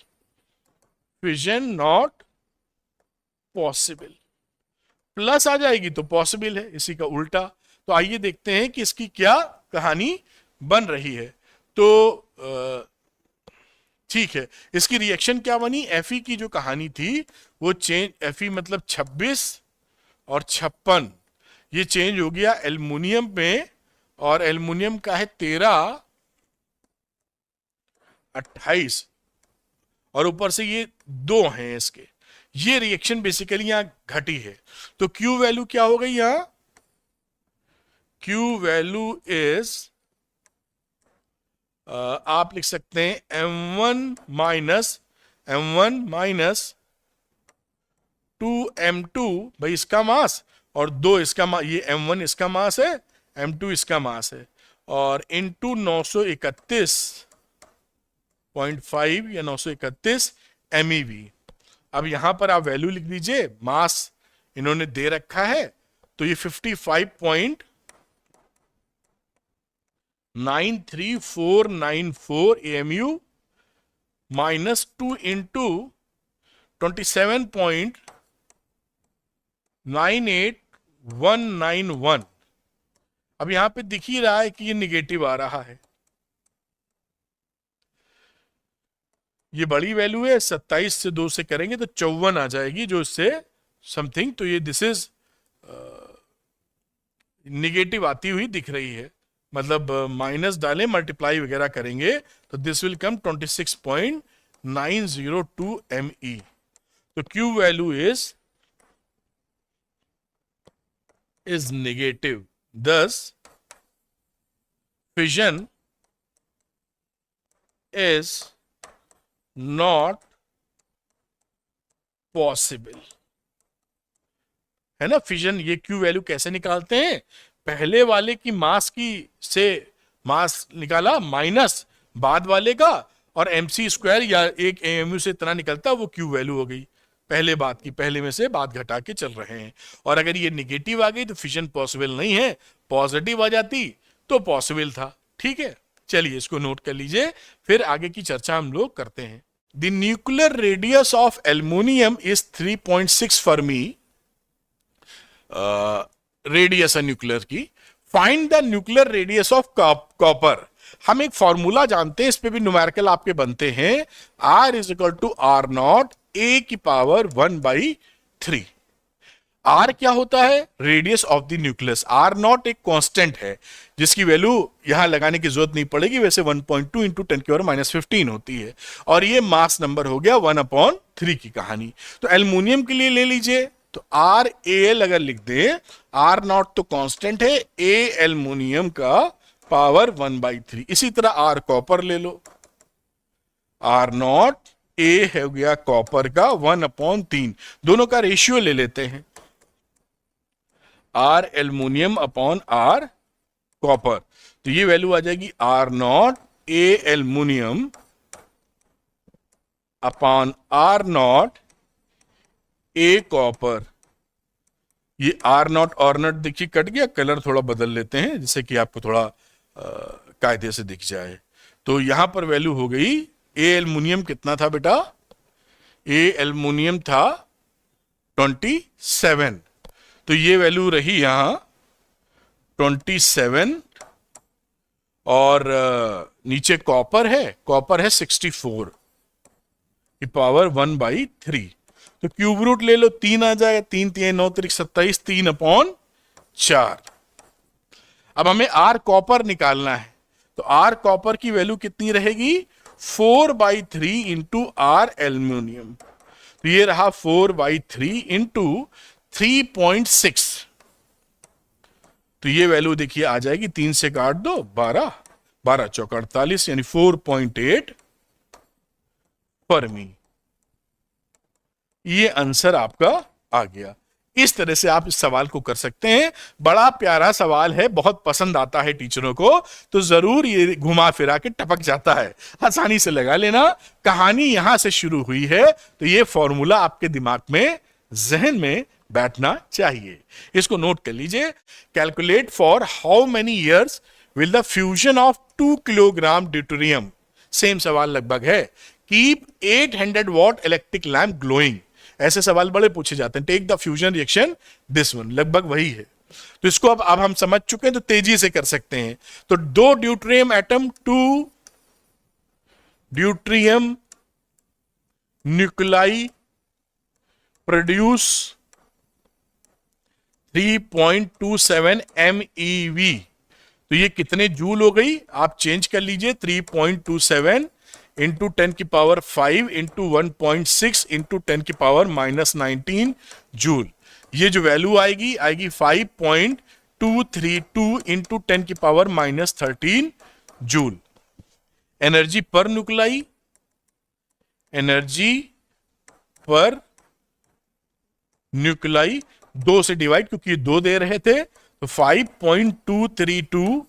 fission not possible. Plus आ जाएगी तो पॉसिबल है, इसी का उल्टा। तो आइए देखते हैं कि इसकी क्या कहानी बन रही है। तो ठीक है, इसकी रिएक्शन क्या बनी, एफई की जो कहानी थी वो चेंज, एफई मतलब 26 और 56, ये चेंज हो गया एल्युमिनियम में, और एल्युमिनियम का है 13 28, और ऊपर से ये 2 हैं इसके। ये रिएक्शन बेसिकली यहां घटी है। तो Q वैल्यू क्या हो गई यहां, Q वैल्यू इज आप लिख सकते हैं M1 माइनस 2M2, भाई इसका मास, और 2 इसका मास, ये M1 इसका मास है, M2 इसका मास है, और इंटू 931.5 या 931 MeV। अब यहां पर आप वैल्यू लिख दीजिए, मास इन्होंने दे रखा है, तो ये 55.93494 AMU माइनस 2 इंटू 27.98 191। अब यहां पे दिख ही रहा है कि ये निगेटिव आ रहा है, ये बड़ी वैल्यू है, 27 से 2 से करेंगे तो 54 आ जाएगी, जो इससे समथिंग, तो ये दिस इज निगेटिव आती हुई दिख रही है, मतलब माइनस डालें मल्टीप्लाई वगैरह करेंगे तो दिस विल कम 26.902 ME। तो Q value is negative, thus fission is not possible, है ना। फिजन, ये क्यू वैल्यू कैसे निकालते हैं, पहले वाले की मास की से मास निकाला माइनस बाद वाले का, और MC स्क्वायर या एक AMU से इतना निकलता वो क्यू वैल्यू हो गई, पहले बात की, पहले में से बात घटा के चल रहे हैं। और अगर ये निगेटिव आ गई तो फिजन पॉसिबल नहीं है, पॉजिटिव आ जाती तो पॉसिबल था। ठीक है, चलिए इसको नोट कर लीजिए, फिर आगे की चर्चा हम लोग करते हैं। The nuclear radius of aluminium is 3.6 Fermi, radius है न्यूक्लियर की। Find the nuclear radius of copper. हम एक फॉर्मूला जानते हैं, इस पे भी न्यूमेरिकल आपके बनते हैं, R is equal to R naught A की पावर 1/3। R क्या होता है, radius of the nucleus. R naught एक कांस्टेंट है जिसकी वैल्यू यहां लगाने की जरूरत नहीं पड़ेगी, वैसे 1.2 इंटू 10⁻⁻15 होती है, और ये मास नंबर हो गया 1/3 की कहानी। तो एल्युमिनियम के लिए ले लीजिए, तो RAl अगर लिख दें, R नॉट तो कांस्टेंट है, A एल्युमिनियम का पावर 1/3। इसी तरह R कॉपर ले लो, R नॉट A हो गया कॉपर का 1/3, दोनों का रेशियो ले लेते हैं, R aluminium upon R copper, तो ये वैल्यू आ जाएगी R naught A aluminium upon R naught A copper. ये R नॉट और नॉट देखिए कट गया, कलर थोड़ा बदल लेते हैं जिससे कि आपको थोड़ा कायदे से दिख जाए। तो यहां पर वैल्यू हो गई, A एल्युमिनियम कितना था बेटा, A एल्युमिनियम था 27, तो ये वैल्यू रही यहां 27, और नीचे कॉपर है 64 की पावर 1/3। तो क्यूब रूट ले लो, 3 आ जाएगा, 3 3 9 3 27, 3/4। अब हमें R कॉपर निकालना है, तो R कॉपर की वैल्यू कितनी रहेगी, 4/3 इंटू R एल्युमिनियम, तो ये रहा 4/3 इंटू 3.6, तो ये वैल्यू देखिए आ जाएगी, 3 से काट दो 12, 12 चौका 48, यानी 4.8 फर्मी। ये आंसर आपका आ गया। इस तरह से आप इस सवाल को कर सकते हैं, बड़ा प्यारा सवाल है, बहुत पसंद आता है टीचरों को, तो जरूर ये घुमा फिरा के टपक जाता है, आसानी से लगा लेना। कहानी यहां से शुरू हुई है, तो ये फॉर्मूला आपके दिमाग में, जहन में बैठना चाहिए, इसको नोट कर लीजिए। Calculate for how many years will the fusion of 2 kilogram deuterium, same सवाल लगभग है, keep 800 watt electric lamp glowing, ऐसे सवाल बड़े पूछे जाते हैं। Take the fusion reaction this one, लगभग वही है। तो इसको अब हम समझ चुके हैं, तो तेजी से कर सकते हैं। तो 2 deuterium atom, 2 deuterium nuclei produce 3.27 MeV, तो ये कितने जूल हो गई, आप चेंज कर लीजिए, 3.27 इंटू 10 की पावर 5 इंटू 1.6 इंटू 10 की पावर -19 जूल। ये जो वैल्यू आएगी 5.232 इंटू 10 की पावर -13 जूल। एनर्जी पर न्यूक्लाई, एनर्जी पर न्यूक्लाई 2 से डिवाइड, क्योंकि ये 2 दे रहे थे, तो 5.232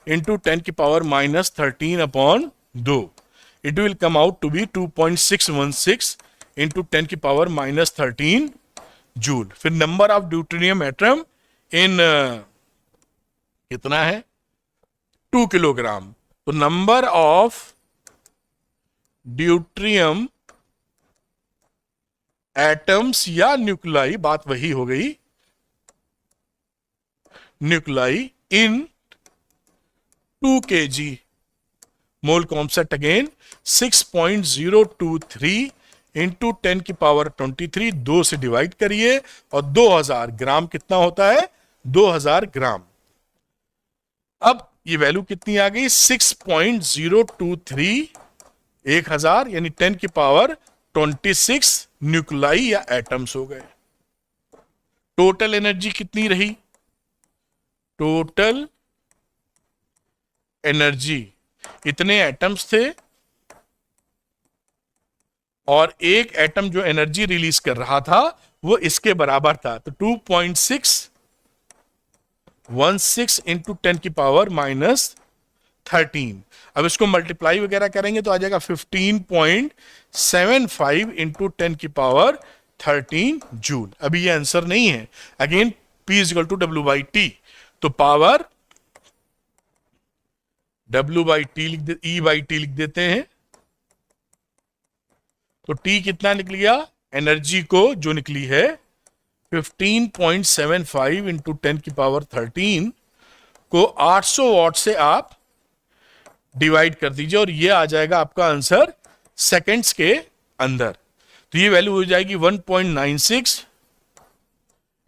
इंटू 10 की power -13/2, it will come out to be 2.616 into 10 की पावर -13 जूल। फिर number of deuterium atom in कितना है, 2 किलोग्राम, तो नंबर ऑफ ड्यूटेरियम एटम्स या न्यूक्लाई, बात वही हो गई, न्यूक्लाई इन 2 kg mole concept again 6.023 into 10 की पावर 23 2 से डिवाइड करिए और 2000 ग्राम कितना होता है 2000 ग्राम। अब ये वैल्यू कितनी आ गई 6.023 1000 यानी 10 की पावर 26 न्यूक्लाई या एटम्स हो गए। टोटल एनर्जी कितनी रही टोटल एनर्जी इतने एटम्स थे और एक एटम जो एनर्जी रिलीज कर रहा था वो इसके बराबर था तो 2.616 इंटू 10 की पावर -13। अब इसको मल्टीप्लाई वगैरह करेंगे तो आ जाएगा 15.75 इंटू 10 की पावर 13 जूल। अभी ये आंसर नहीं है। Again P is equal to W/T तो पावर W/T E/T लिख देते हैं तो T कितना निकल गया एनर्जी को जो निकली है 15.75 इंटू 10 की पावर 13 को 800 वॉट से आप डिवाइड कर दीजिए और ये आ जाएगा आपका आंसर सेकंड्स के अंदर। तो ये वैल्यू हो जाएगी 1.96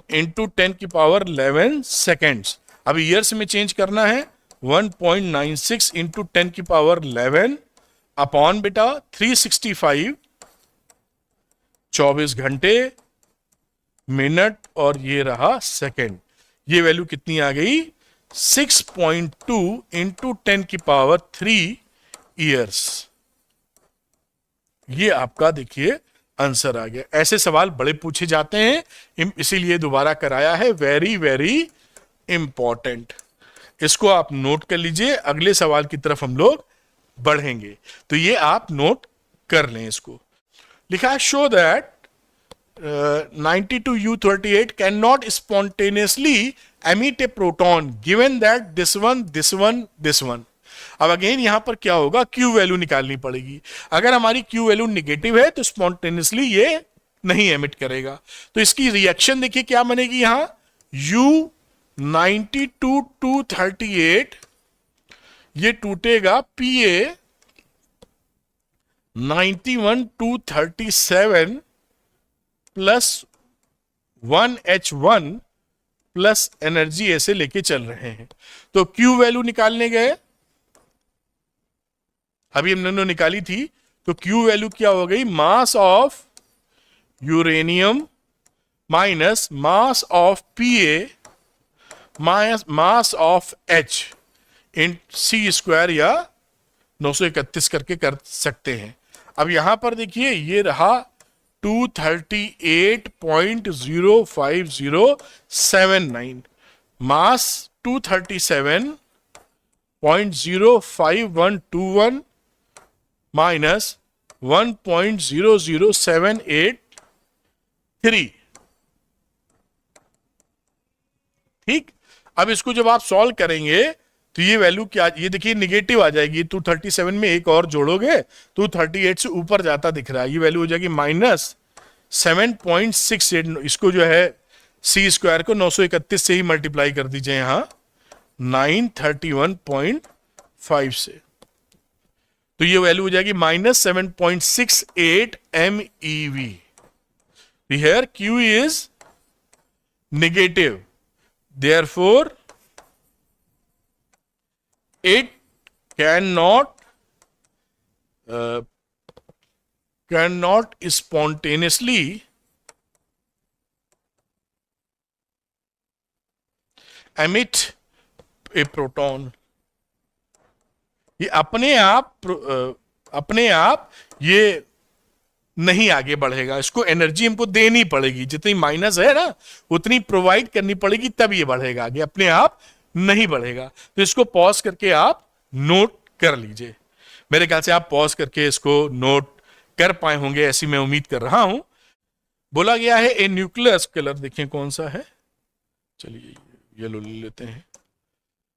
इंटू 10 की पावर 11 सेकेंड्स। अब ईयर्स में चेंज करना है 1.96 इंटू 10 की पावर 11 अपॉन बेटा 365 24 घंटे मिनट और ये रहा सेकेंड। ये वैल्यू कितनी आ गई 6.2 इंटू 10 की पावर 3 ईयर्स। ये आपका देखिए आंसर आ गया। ऐसे सवाल बड़े पूछे जाते हैं इसीलिए दोबारा कराया है। Very very important. इसको आप नोट कर लीजिए अगले सवाल की तरफ हम लोग बढ़ेंगे तो ये आप नोट कर लें। इसको लिखा है show that 92U38 can not spontaneously emit A proton given that this one. अब अगेन यहां पर क्या होगा Q वैल्यू निकालनी पड़ेगी। अगर हमारी Q वैल्यू निगेटिव है तो स्पॉन्टेनियसली ये नहीं एमिट करेगा। तो इसकी रिएक्शन देखिए क्या बनेगी यहां U92-238 ये टूटेगा Pa 91-237 plus 1H1 plus energy ऐसे लेके चल रहे हैं। तो Q वैल्यू निकालने गए अभी हमने निकाली थी तो Q वैल्यू क्या हो गई mass of uranium minus mass of Pa mass of H in C² या 931 करके कर सकते हैं। अब यहां पर देखिए ये रहा 238.05079 मास 237.05121 माइनस 1.00783। ठीक। अब इसको जब आप सॉल्व करेंगे तो ये वैल्यू क्या ये देखिए निगेटिव आ जाएगी। 237 में एक और जोड़ोगे 238 से ऊपर जाता दिख रहा है। ये वैल्यू हो जाएगी -7.68। इसको जो है C² को 931 से ही मल्टीप्लाई कर दीजिए यहां 931.5 से तो ये वैल्यू हो जाएगी -7.68 MeV। Here Q is negative therefore it cannot spontaneously emit a proton। ये अपने आप ये नहीं आगे बढ़ेगा। इसको एनर्जी हमको देनी पड़ेगी जितनी माइनस है ना उतनी प्रोवाइड करनी पड़ेगी तब ये बढ़ेगा आगे अपने आप नहीं बढ़ेगा। तो इसको पॉज करके आप नोट कर लीजिए। मेरे ख्याल से आप पॉज करके इसको नोट कर पाए होंगे ऐसी मैं उम्मीद कर रहा हूं। बोला गया है ए न्यूक्लियस कलर देखें कौन सा है चलिए येलो ले लेते हैं।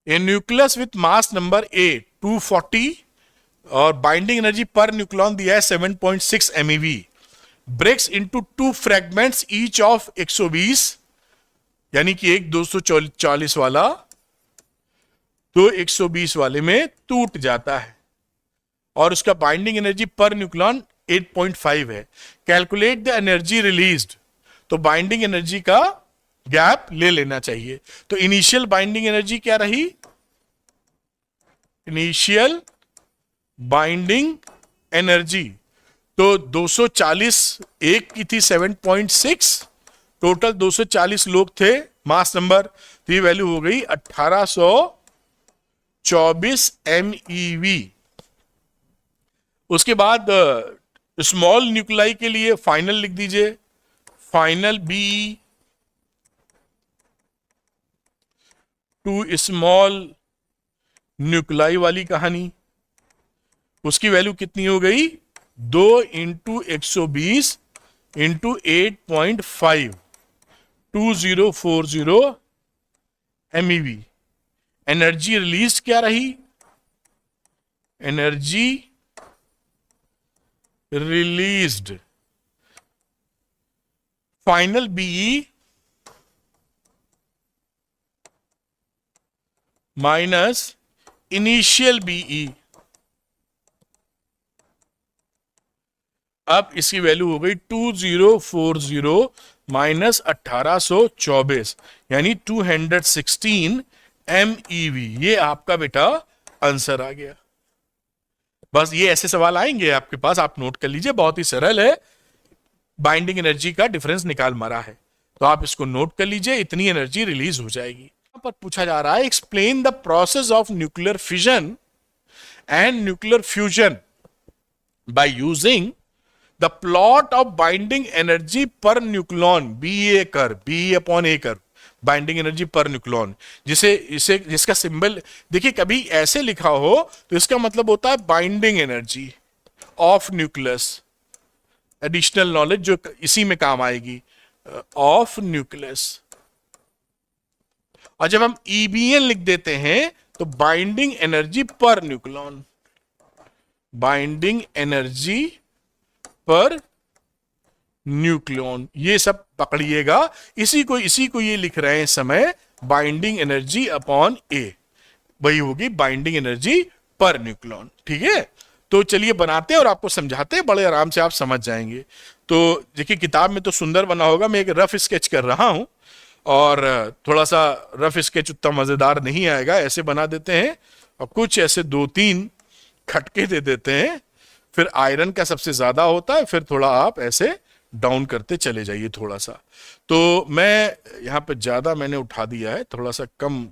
A nucleus with mass number A 240 और बाइंडिंग एनर्जी पर न्यूक्लियन दिया है 7.6 MeV breaks into 2 fragments each of 120 यानी कि एक 240 वाला तो 120 वाले में टूट जाता है, और उसका बाइंडिंग एनर्जी पर न्यूक्लॉन 8.5 है। कैलकुलेट द एनर्जी रिलीज्ड, तो बाइंडिंग एनर्जी का गैप ले लेना चाहिए। तो इनिशियल बाइंडिंग एनर्जी क्या रही? इनिशियल बाइंडिंग एनर्जी तो 240, एक की थी 7.6, टोटल 240 लोग थे, मास नंबर, तो ये वैल्यू हो गई 1824 MeV। उसके बाद स्मॉल न्यूक्लाई के लिए फाइनल लिख दीजिए, final B two small nuclei वाली कहानी, उसकी वैल्यू कितनी हो गई? 2 into 120 into 8.5, 2040 MeV। Energy release क्या रही? Energy released final BE minus initial BE. अब इसकी वैल्यू हो गई 2040 माइनस 1824, यानी 216 MeV। ये आपका बेटा आंसर आ गया। बस ये ऐसे सवाल आएंगे आपके पास, आप नोट कर लीजिए, बहुत ही सरल है। बाइंडिंग एनर्जी का डिफरेंस निकाल मारा है, तो आप इसको नोट कर लीजिए, इतनी एनर्जी रिलीज हो जाएगी। यहां पर पूछा जा रहा है explain the process of nuclear fission and nuclear fusion by using the plot of binding energy पर न्यूक्लॉन, BA कर, BE अपॉन A कर, बाइंडिंग एनर्जी पर न्यूक्लॉन, जिसका सिंबल देखिए, कभी ऐसे लिखा हो तो इसका मतलब होता है binding energy of nucleus, additional knowledge जो इसी में काम आएगी, ऑफ न्यूक्लियस। और जब हम EBN लिख देते हैं तो बाइंडिंग एनर्जी पर न्यूक्लॉन, बाइंडिंग एनर्जी पर न्यूक्लियन, ये सब पकड़िएगा। इसी को ये लिख रहे हैं इस समय, बाइंडिंग एनर्जी अपॉन A, वही होगी बाइंडिंग एनर्जी पर न्यूक्लियन। ठीक है, तो चलिए बनाते हैं और आपको समझाते हैं, बड़े आराम से आप समझ जाएंगे। तो देखिए किताब में तो सुंदर बना होगा, मैं एक रफ स्केच कर रहा हूं, और थोड़ा सा रफ स्केच उतना मजेदार नहीं आएगा, ऐसे बना देते हैं और कुछ ऐसे 2-3 खटके दे देते हैं, फिर आयरन का सबसे ज्यादा होता है, फिर थोड़ा आप ऐसे डाउन करते चले जाइए थोड़ा सा। तो मैं यहां पे ज्यादा मैंने उठा दिया है, थोड़ा सा कम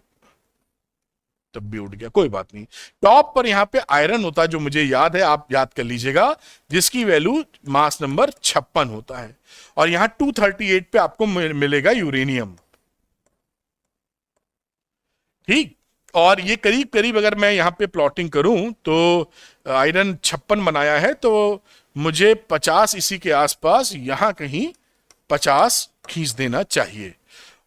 तब भी उठ गया, कोई बात नहीं। टॉप पर यहां पे आयरन होता है, जो मुझे याद है, आप याद कर लीजिएगा, जिसकी वैल्यू मास नंबर 56 होता है, और यहां 238 पे आपको मिलेगा यूरेनियम। ठीक, और ये करीब करीब अगर मैं यहां पे प्लॉटिंग करूं तो आयरन 56 बनाया है, तो मुझे 50 इसी के आसपास यहां कहीं 50 खींच देना चाहिए,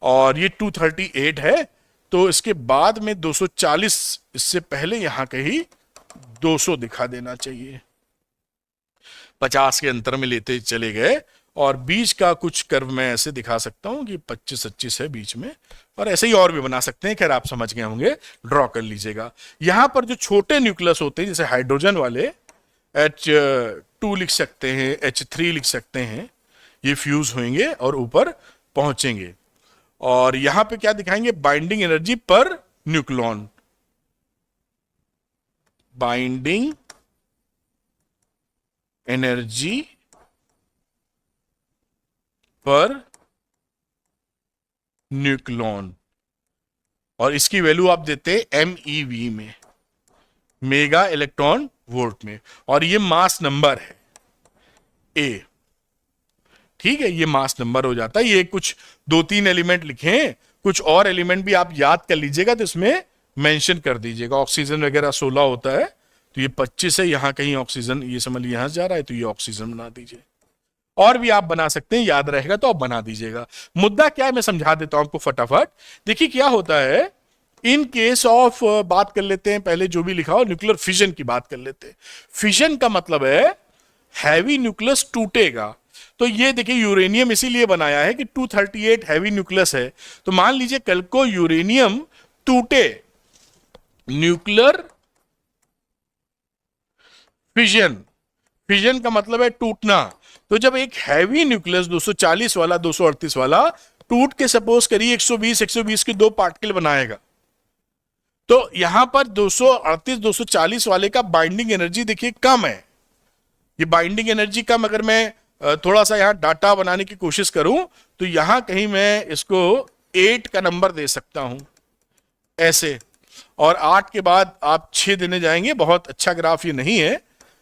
और ये 238 है, तो इसके बाद में 240, इससे पहले यहां कहीं 200 दिखा देना चाहिए, 50 के अंतर में लेते चले गए, और बीच का कुछ कर्व मैं ऐसे दिखा सकता हूं कि 25-25 है बीच में, और ऐसे ही और भी बना सकते हैं, खैर आप समझ गए होंगे, ड्रॉ कर लीजिएगा। यहां पर जो छोटे न्यूक्लियस होते हैं, जैसे हाइड्रोजन वाले, H2 लिख सकते हैं, H3 लिख सकते हैं, ये फ्यूज होंगे और ऊपर पहुंचेंगे, और यहां पे क्या दिखाएंगे? बाइंडिंग एनर्जी पर न्यूक्लॉन, बाइंडिंग एनर्जी पर न्यूक्लॉन, और इसकी वैल्यू आप देते हैं MeV में, मेगा इलेक्ट्रॉन वोल्ट में, और ये मास नंबर है A। ठीक है, ये मास नंबर हो जाता है। ये कुछ 2-3 एलिमेंट लिखे हैं, कुछ और एलिमेंट भी आप याद कर लीजिएगा, तो इसमें मेंशन कर दीजिएगा। ऑक्सीजन वगैरह 16 होता है, तो ये 25 है, यहां कहीं ऑक्सीजन, ये समझ लीजिए यहां से जा रहा है, तो ये ऑक्सीजन बना दीजिए। और भी आप बना सकते हैं, याद रहेगा तो आप बना दीजिएगा। मुद्दा क्या है मैं समझा देता हूं आपको फटाफट। देखिए क्या होता है, इन केस ऑफ बात कर लेते हैं, पहले जो भी लिखा हो, न्यूक्लियर फिजन की बात कर लेते हैं। फिजन का मतलब है हैवी न्यूक्लियस टूटेगा, तो ये देखिए यूरेनियम इसीलिए बनाया है कि 238 हैवी न्यूक्लियस है। तो मान लीजिए कल को यूरेनियम टूटे, न्यूक्लियर फिजन, फिजन का मतलब है टूटना। तो जब एक हैवी न्यूक्लियस 240 वाला 238 वाला टूट के सपोज करिए 120 के दो पार्टिकल बनाएगा, तो यहां पर 238 240 वाले का बाइंडिंग एनर्जी देखिए कम है। ये बाइंडिंग एनर्जी कम, अगर मैं थोड़ा सा यहां डाटा बनाने की कोशिश करूं तो यहां कहीं मैं इसको 8 का नंबर दे सकता हूं ऐसे, और 8 के बाद आप 6 देने जाएंगे। बहुत अच्छा ग्राफ ये नहीं है,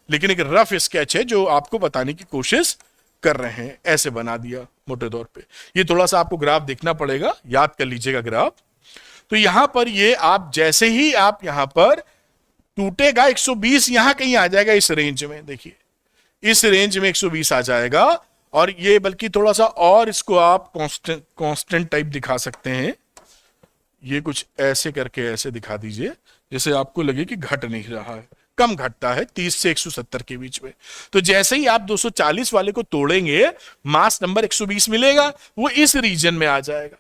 लेकिन एक रफ स्केच है जो आपको बताने की कोशिश कर रहे हैं। ऐसे बना दिया मोटे तौर पे। ये थोड़ा सा आपको ग्राफ देखना पड़ेगा, याद कर लीजिएगा ग्राफ। तो यहां पर ये आप जैसे ही आप यहां पर टूटेगा 120 यहां कहीं आ जाएगा इस रेंज में, देखिए इस रेंज में 120 आ जाएगा। और ये बल्कि थोड़ा सा और इसको आप कांस्टेंट टाइप दिखा सकते हैं। ये कुछ ऐसे करके ऐसे दिखा दीजिए जैसे आपको लगे कि घट नहीं रहा है, कम घटता है 30 से 170 के बीच में। तो जैसे ही आप 240 वाले को तोड़ेंगे मास नंबर 120 मिलेगा, वो इस रीजन में आ जाएगा।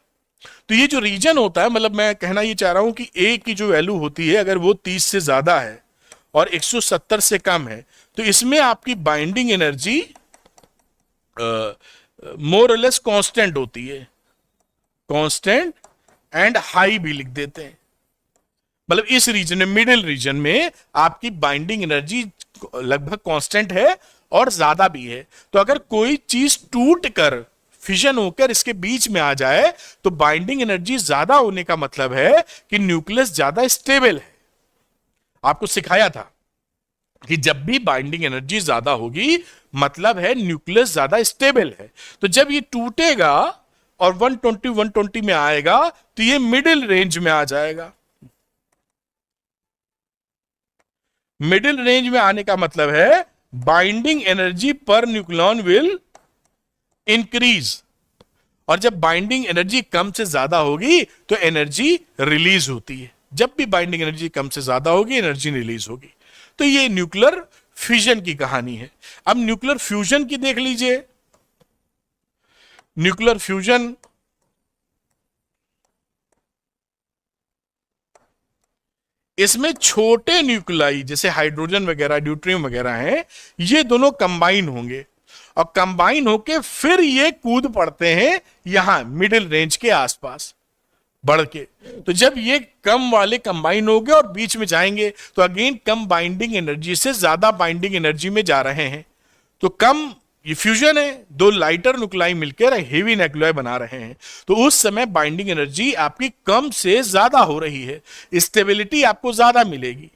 तो ये जो रीजन होता है, मतलब मैं कहना ये चाह रहा हूं कि ए की जो वैल्यू होती है अगर वो 30 से ज्यादा है और 170 से कम है, तो इसमें आपकी बाइंडिंग एनर्जी मोर और लेस कांस्टेंट होती है, कांस्टेंट एंड हाई भी लिख देते हैं। मतलब इस रीजन में, मिडिल रीजन में आपकी बाइंडिंग एनर्जी लगभग कांस्टेंट है और ज्यादा भी है। तो अगर कोई चीज टूट कर फिजन होकर इसके बीच में आ जाए तो बाइंडिंग एनर्जी ज्यादा होने का मतलब है कि न्यूक्लियस ज्यादा स्टेबल है। आपको सिखाया था कि जब भी बाइंडिंग एनर्जी ज्यादा होगी मतलब है न्यूक्लियस ज्यादा स्टेबल है। तो जब ये टूटेगा और 120 में आएगा तो ये मिडिल रेंज में आ जाएगा। मिडिल रेंज में आने का मतलब है binding energy per nucleon will increase, और जब बाइंडिंग एनर्जी कम से ज्यादा होगी तो एनर्जी रिलीज होती है। जब भी बाइंडिंग एनर्जी कम से ज्यादा होगी एनर्जी रिलीज होगी। तो ये न्यूक्लियर फ्यूजन की कहानी है। अब न्यूक्लियर फ्यूजन की देख लीजिए। न्यूक्लियर फ्यूजन इसमें छोटे न्यूक्लियाई जैसे हाइड्रोजन वगैरह, ड्यूट्रियम वगैरह हैं, ये दोनों कंबाइन होंगे और कंबाइन होके फिर ये कूद पड़ते हैं यहां मिडिल रेंज के आसपास बढ़ के। तो जब ये कम वाले कंबाइन हो गए और बीच में जाएंगे तो अगेन कम बाइंडिंग एनर्जी से ज्यादा बाइंडिंग एनर्जी में जा रहे हैं। तो कम, ये फ्यूजन है, दो लाइटर न्यूक्लियाई मिलकर हेवी न्यूक्लियाई बना रहे हैं। तो उस समय बाइंडिंग एनर्जी आपकी कम से ज्यादा हो रही है, स्टेबिलिटी आपको ज्यादा मिलेगी।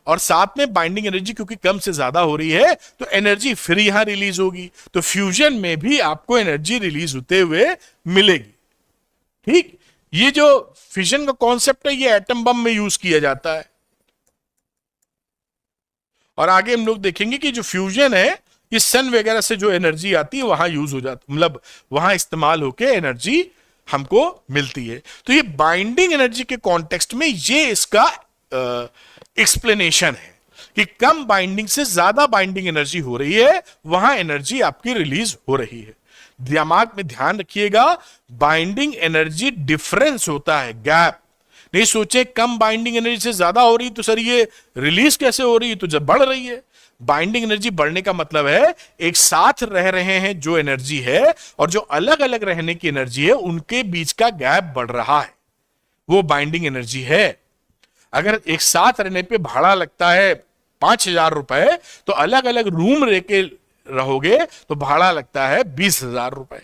और साथ में बाइंडिंग एनर्जी क्योंकि कम से ज्यादा हो रही है तो एनर्जी फिर यहां रिलीज होगी। तो फ्यूजन में भी आपको एनर्जी रिलीज होते हुए मिलेगी। ठीक, ये जो फिजन का कॉन्सेप्ट है ये एटम बम में यूज किया जाता है। और आगे हम लोग देखेंगे कि जो फ्यूजन है ये सन वगैरह से जो एनर्जी आती है वहां यूज हो जाती, मतलब वहां इस्तेमाल होके एनर्जी हमको मिलती है। तो ये बाइंडिंग एनर्जी के कॉन्टेक्स्ट में ये इसका एक्सप्लेनेशन है कि कम बाइंडिंग से ज्यादा बाइंडिंग एनर्जी हो रही है, वहां एनर्जी आपकी रिलीज हो रही है। दिमाग में ध्यान रखिएगा, बाइंडिंग एनर्जी डिफरेंस होता है, गैप। नहीं सोचे कम बाइंडिंग एनर्जी से ज्यादा हो रही तो सर ये रिलीज कैसे हो रही है, तो जब बढ़ रही है। बाइंडिंग एनर्जी बढ़ने का मतलब है एक साथ रह रहे हैं जो एनर्जी है और जो अलग अलग रहने की एनर्जी है उनके बीच का गैप बढ़ रहा है, वो बाइंडिंग एनर्जी है। अगर एक साथ रहने पे भाड़ा लगता है 5,000 रुपए तो अलग अलग रूम रह के रहोगे तो भाड़ा लगता है 20,000 रुपए।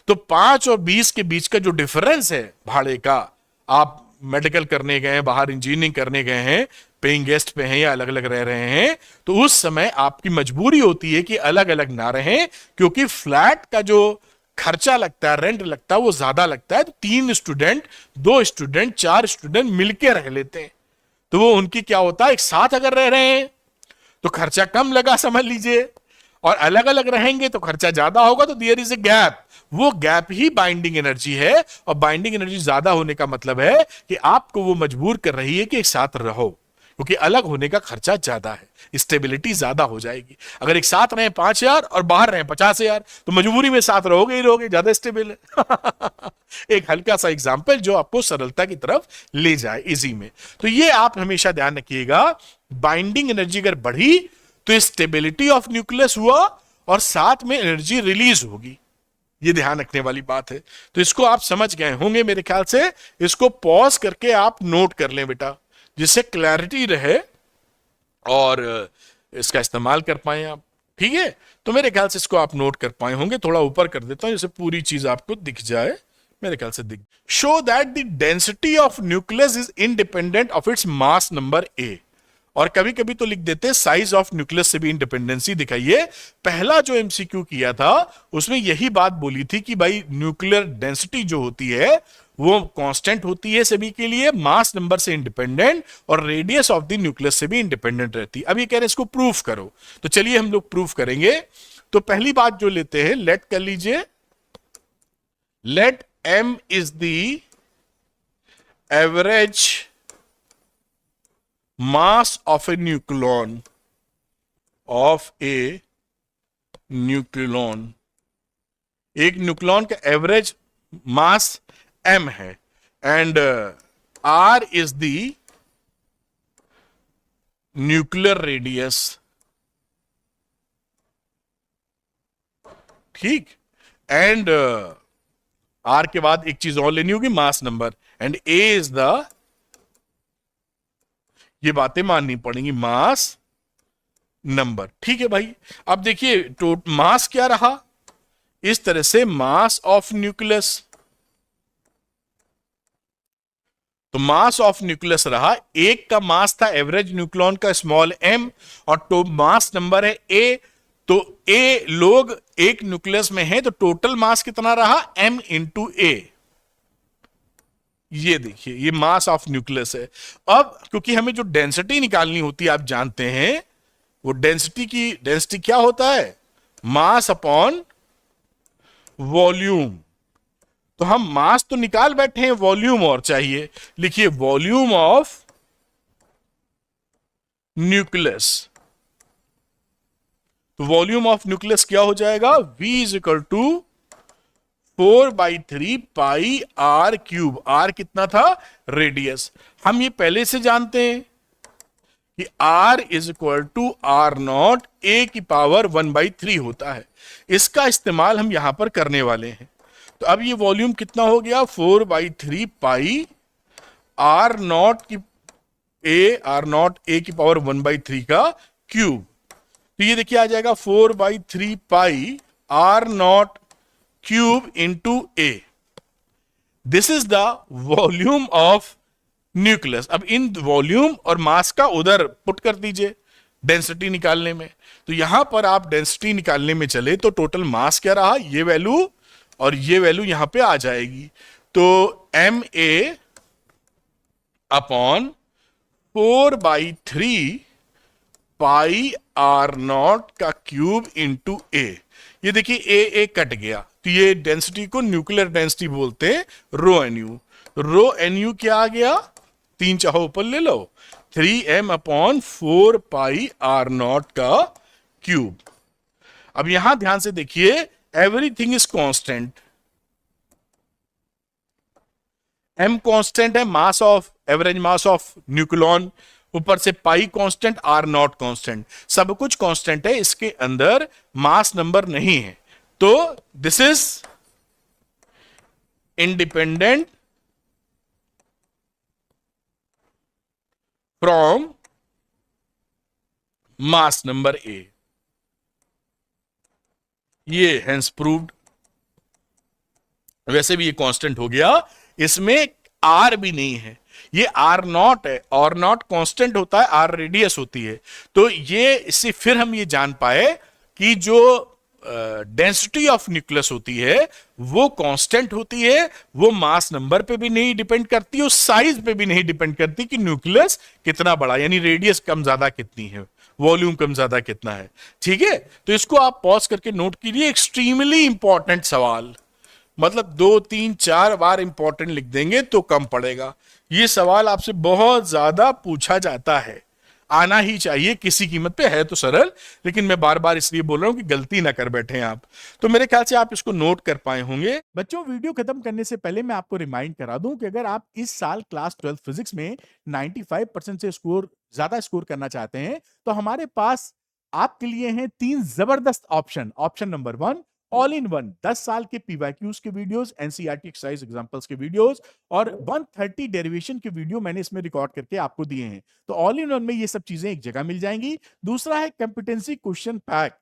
तो 5 और 20 के बीच का जो डिफरेंस है भाड़े का, आप मेडिकल करने गए हैं, बाहर इंजीनियरिंग करने गए हैं, पेइंग गेस्ट पे हैं या अलग अलग रह रहे हैं, तो उस समय आपकी मजबूरी होती है कि अलग अलग ना रहें, क्योंकि फ्लैट का जो खर्चा लगता है, रेंट लगता है, वो ज्यादा लगता है। तो 3 स्टूडेंट, 2 स्टूडेंट, 4 स्टूडेंट मिलके रह लेते हैं तो वो उनकी क्या होता है, एक साथ अगर रह रहे हैं तो खर्चा कम लगा समझ लीजिए, और अलग अलग रहेंगे तो खर्चा ज्यादा होगा। तो देयर इज ए गैप, वो गैप ही बाइंडिंग एनर्जी है। और बाइंडिंग एनर्जी ज्यादा होने का मतलब है कि आपको वो मजबूर कर रही है कि एक साथ रहो, क्योंकि अलग होने का खर्चा ज्यादा है, स्टेबिलिटी ज्यादा हो जाएगी। अगर एक साथ रहे 5,000 और बाहर रहे 50,000 तो मजबूरी में साथ रहोगे ही रहोगे, ज्यादा स्टेबल है। एक हल्का सा एग्जांपल जो आपको सरलता की तरफ ले जाए, इजी में। तो ये आप हमेशा ध्यान रखिएगा, बाइंडिंग एनर्जी अगर बढ़ी तो स्टेबिलिटी ऑफ न्यूक्लियस हुआ और साथ में एनर्जी रिलीज होगी, ये ध्यान रखने वाली बात है। तो इसको आप समझ गए होंगे मेरे ख्याल से। इसको पॉज करके आप नोट कर लें बेटा, जिससे क्लैरिटी रहे और इसका इस्तेमाल कर पाए आप। ठीक है, तो मेरे ख्याल से इसको आप नोट कर पाए होंगे। थोड़ा ऊपर कर देता हूं जिससे पूरी चीज आपको दिख जाए, मेरे ख्याल से दिख। Show that the density of nucleus is independent of its mass number A. और कभी कभी तो लिख देते साइज ऑफ न्यूक्लियस से भी इंडिपेंडेंसी दिखाइए। पहला जो एमसीक्यू किया था उसमें यही बात बोली थी कि भाई न्यूक्लियर डेंसिटी जो होती है वो कांस्टेंट होती है सभी के लिए, मास नंबर से इंडिपेंडेंट, और रेडियस ऑफ द न्यूक्लियस से भी इंडिपेंडेंट रहती है। अब ये कह रहे हैं इसको प्रूफ करो, तो चलिए हम लोग प्रूफ करेंगे। तो पहली बात जो लेते हैं, लेट कर लीजिए, let m is the average mass of a nucleon, एक न्यूक्लियन का एवरेज मास m है, and r is the nuclear radius. ठीक, एंड r के बाद एक चीज और लेनी होगी, mass number, and a is the, ये बातें माननी पड़ेंगी, मास नंबर। ठीक है भाई। अब देखिए तो मास क्या रहा, इस तरह से मास ऑफ न्यूक्लियस, तो मास ऑफ न्यूक्लियस रहा, एक का मास था एवरेज न्यूक्लियन का स्मॉल m, और तो मास नंबर है a, तो a लोग एक न्यूक्लियस में है, तो टोटल मास कितना रहा, m इंटू a। ये देखिए, ये मास ऑफ न्यूक्लियस है। अब क्योंकि हमें जो डेंसिटी निकालनी होती है आप जानते हैं, वो डेंसिटी क्या होता है, मास अपॉन वॉल्यूम। तो हम मास तो निकाल बैठे हैं, वॉल्यूम और चाहिए। लिखिए वॉल्यूम ऑफ न्यूक्लियस, तो वॉल्यूम ऑफ न्यूक्लियस क्या हो जाएगा, v is equal to 4/3 pi R cube. R कितना था, रेडियस। हम ये पहले से जानते हैं कि r is equal to R naught A की पावर 1/3 होता है। इसका इस्तेमाल हम यहां पर करने वाले हैं। तो अब ये वॉल्यूम कितना हो गया, 4/3 पाई आर नॉट ए की पावर 1/3 का क्यूब। तो ये देखिए आ जाएगा 4/3 pi R not cube into A. This is the volume of nucleus. अब इन वॉल्यूम और मास का उधर पुट कर दीजिए डेंसिटी निकालने में। तो यहां पर आप डेंसिटी निकालने में चले तो टोटल मास क्या रहा, ये वैल्यू और ये वैल्यू यहां पे आ जाएगी। तो M A upon 4/3 pi R not का क्यूब इंटू ए। ये देखिए ए कट गया, तो ये डेंसिटी को न्यूक्लियर डेंसिटी बोलते हैं, rho N U. Rho N U क्या आ गया, 3 चाहो ऊपर ले लो, 3m upon 4 pi R not का क्यूब। अब यहां ध्यान से देखिए, everything is constant, m constant है, mass of average mass of nucleon, ऊपर से pi constant, R not constant, सब कुछ कांस्टेंट है। इसके अंदर मास नंबर नहीं है, तो this is independent from mass number A. ये हेंस प्रूव्ड। वैसे भी ये कांस्टेंट हो गया, इसमें आर भी नहीं है, ये आर नॉट है। आर नॉट कांस्टेंट होता है, आर रेडियस होती है। तो ये इससे फिर हम ये जान पाए कि जो डेंसिटी ऑफ न्यूक्लियस होती है वो कांस्टेंट होती है, वो मास नंबर पे भी नहीं डिपेंड करती, और साइज पे भी नहीं डिपेंड करती कि न्यूक्लियस कितना बड़ा, यानी रेडियस कम ज्यादा कितनी है, वॉल्यूम कम ज्यादा कितना है। ठीक है, तो इसको आप पॉज करके नोट कीजिए। एक्सट्रीमली इंपॉर्टेंट सवाल, मतलब 2 3 4 बार इंपॉर्टेंट लिख देंगे तो कम पड़ेगा। ये सवाल आपसे बहुत ज्यादा पूछा जाता है। आना ही चाहिए किसी कीमत पे, है तो सरल, लेकिन मैं बार बार इसलिए बोल रहा हूं कि गलती ना कर बैठे आप। तो मेरे ख्याल से आप इसको नोट कर पाए होंगे। बच्चों, वीडियो खत्म करने से पहले मैं आपको रिमाइंड करा दूं कि अगर आप इस साल क्लास 12 फिजिक्स में 95% से ज्यादा स्कोर करना चाहते हैं तो हमारे पास आपके लिए हैं 3 जबरदस्त option. Option number 1, all in one 10 साल के पीवाईक्यूज के वीडियोस, एनसीईआरटी एक्सरसाइज एग्जांपल्स के वीडियोस और 130 डेरिवेशन के वीडियो मैंने इसमें रिकॉर्ड करके आपको दिए हैं। तो ऑल इन वन में ये सब चीजें एक जगह मिल जाएंगी। दूसरा है कॉम्पिटेंसी क्वेश्चन पैक,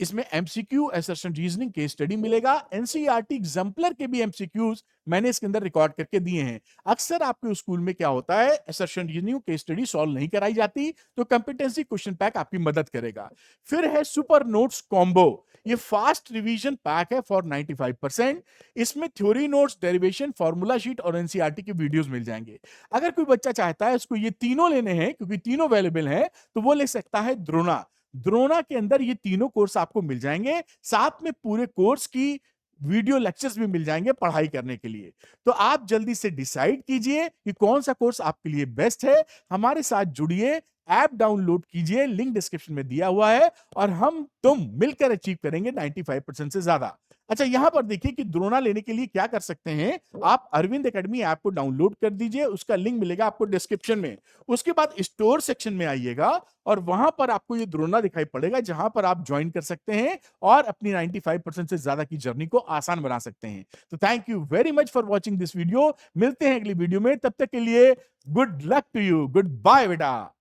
इसमें MCQ, assertion reasoning, case study मिलेगा। एनसीईआरटी एग्जाम्पलर के भी एमसीक्यूज मैंने इसके अंदर रिकॉर्ड करके दिए हैं। अक्सर आपके स्कूल में क्या होता है, assertion reasoning, case study solve नहीं कराई जाती, तो कॉम्पिटेंसी क्वेश्चन पैक आपकी मदद करेगा। फिर है सुपर नोट्स कॉम्बो, ये फास्ट रिवीजन पैक है फॉर 95%। इसमें theory notes, derivation, formula sheet और एनसीईआरटी के वीडियोस मिल जाएंगे। अगर कोई बच्चा चाहता है इसको ये तीनों लेने हैं क्योंकि तीनों अवेलेबल हैं, तो वो ले सकता है द्रोणा। द्रोणा के अंदर ये तीनों कोर्स आपको मिल जाएंगे, साथ में पूरे कोर्स की वीडियो लेक्चर्स भी मिल जाएंगे पढ़ाई करने के लिए। तो आप जल्दी से डिसाइड कीजिए कि कौन सा कोर्स आपके लिए बेस्ट है। हमारे साथ जुड़िए, ऐप डाउनलोड कीजिए, लिंक डिस्क्रिप्शन में दिया हुआ है, और हम तुम मिलकर अचीव करेंगे 95% से ज्यादा। अच्छा, यहां पर देखिए कि द्रोणा लेने के लिए क्या कर सकते हैं। आप अरविंद एकेडमी ऐप को डाउनलोड कर दीजिए, उसका लिंक मिलेगा आपको डिस्क्रिप्शन में। उसके बाद स्टोर सेक्शन में आइएगा और वहां पर आपको ये द्रोणा दिखाई पड़ेगा, जहां पर आप ज्वाइन कर सकते हैं और अपनी 95% से ज्यादा की जर्नी को आसान बना सकते हैं। तो thank you very much for watching this video. मिलते हैं अगली वीडियो में, तब तक के लिए good luck to you, good bye बेटा।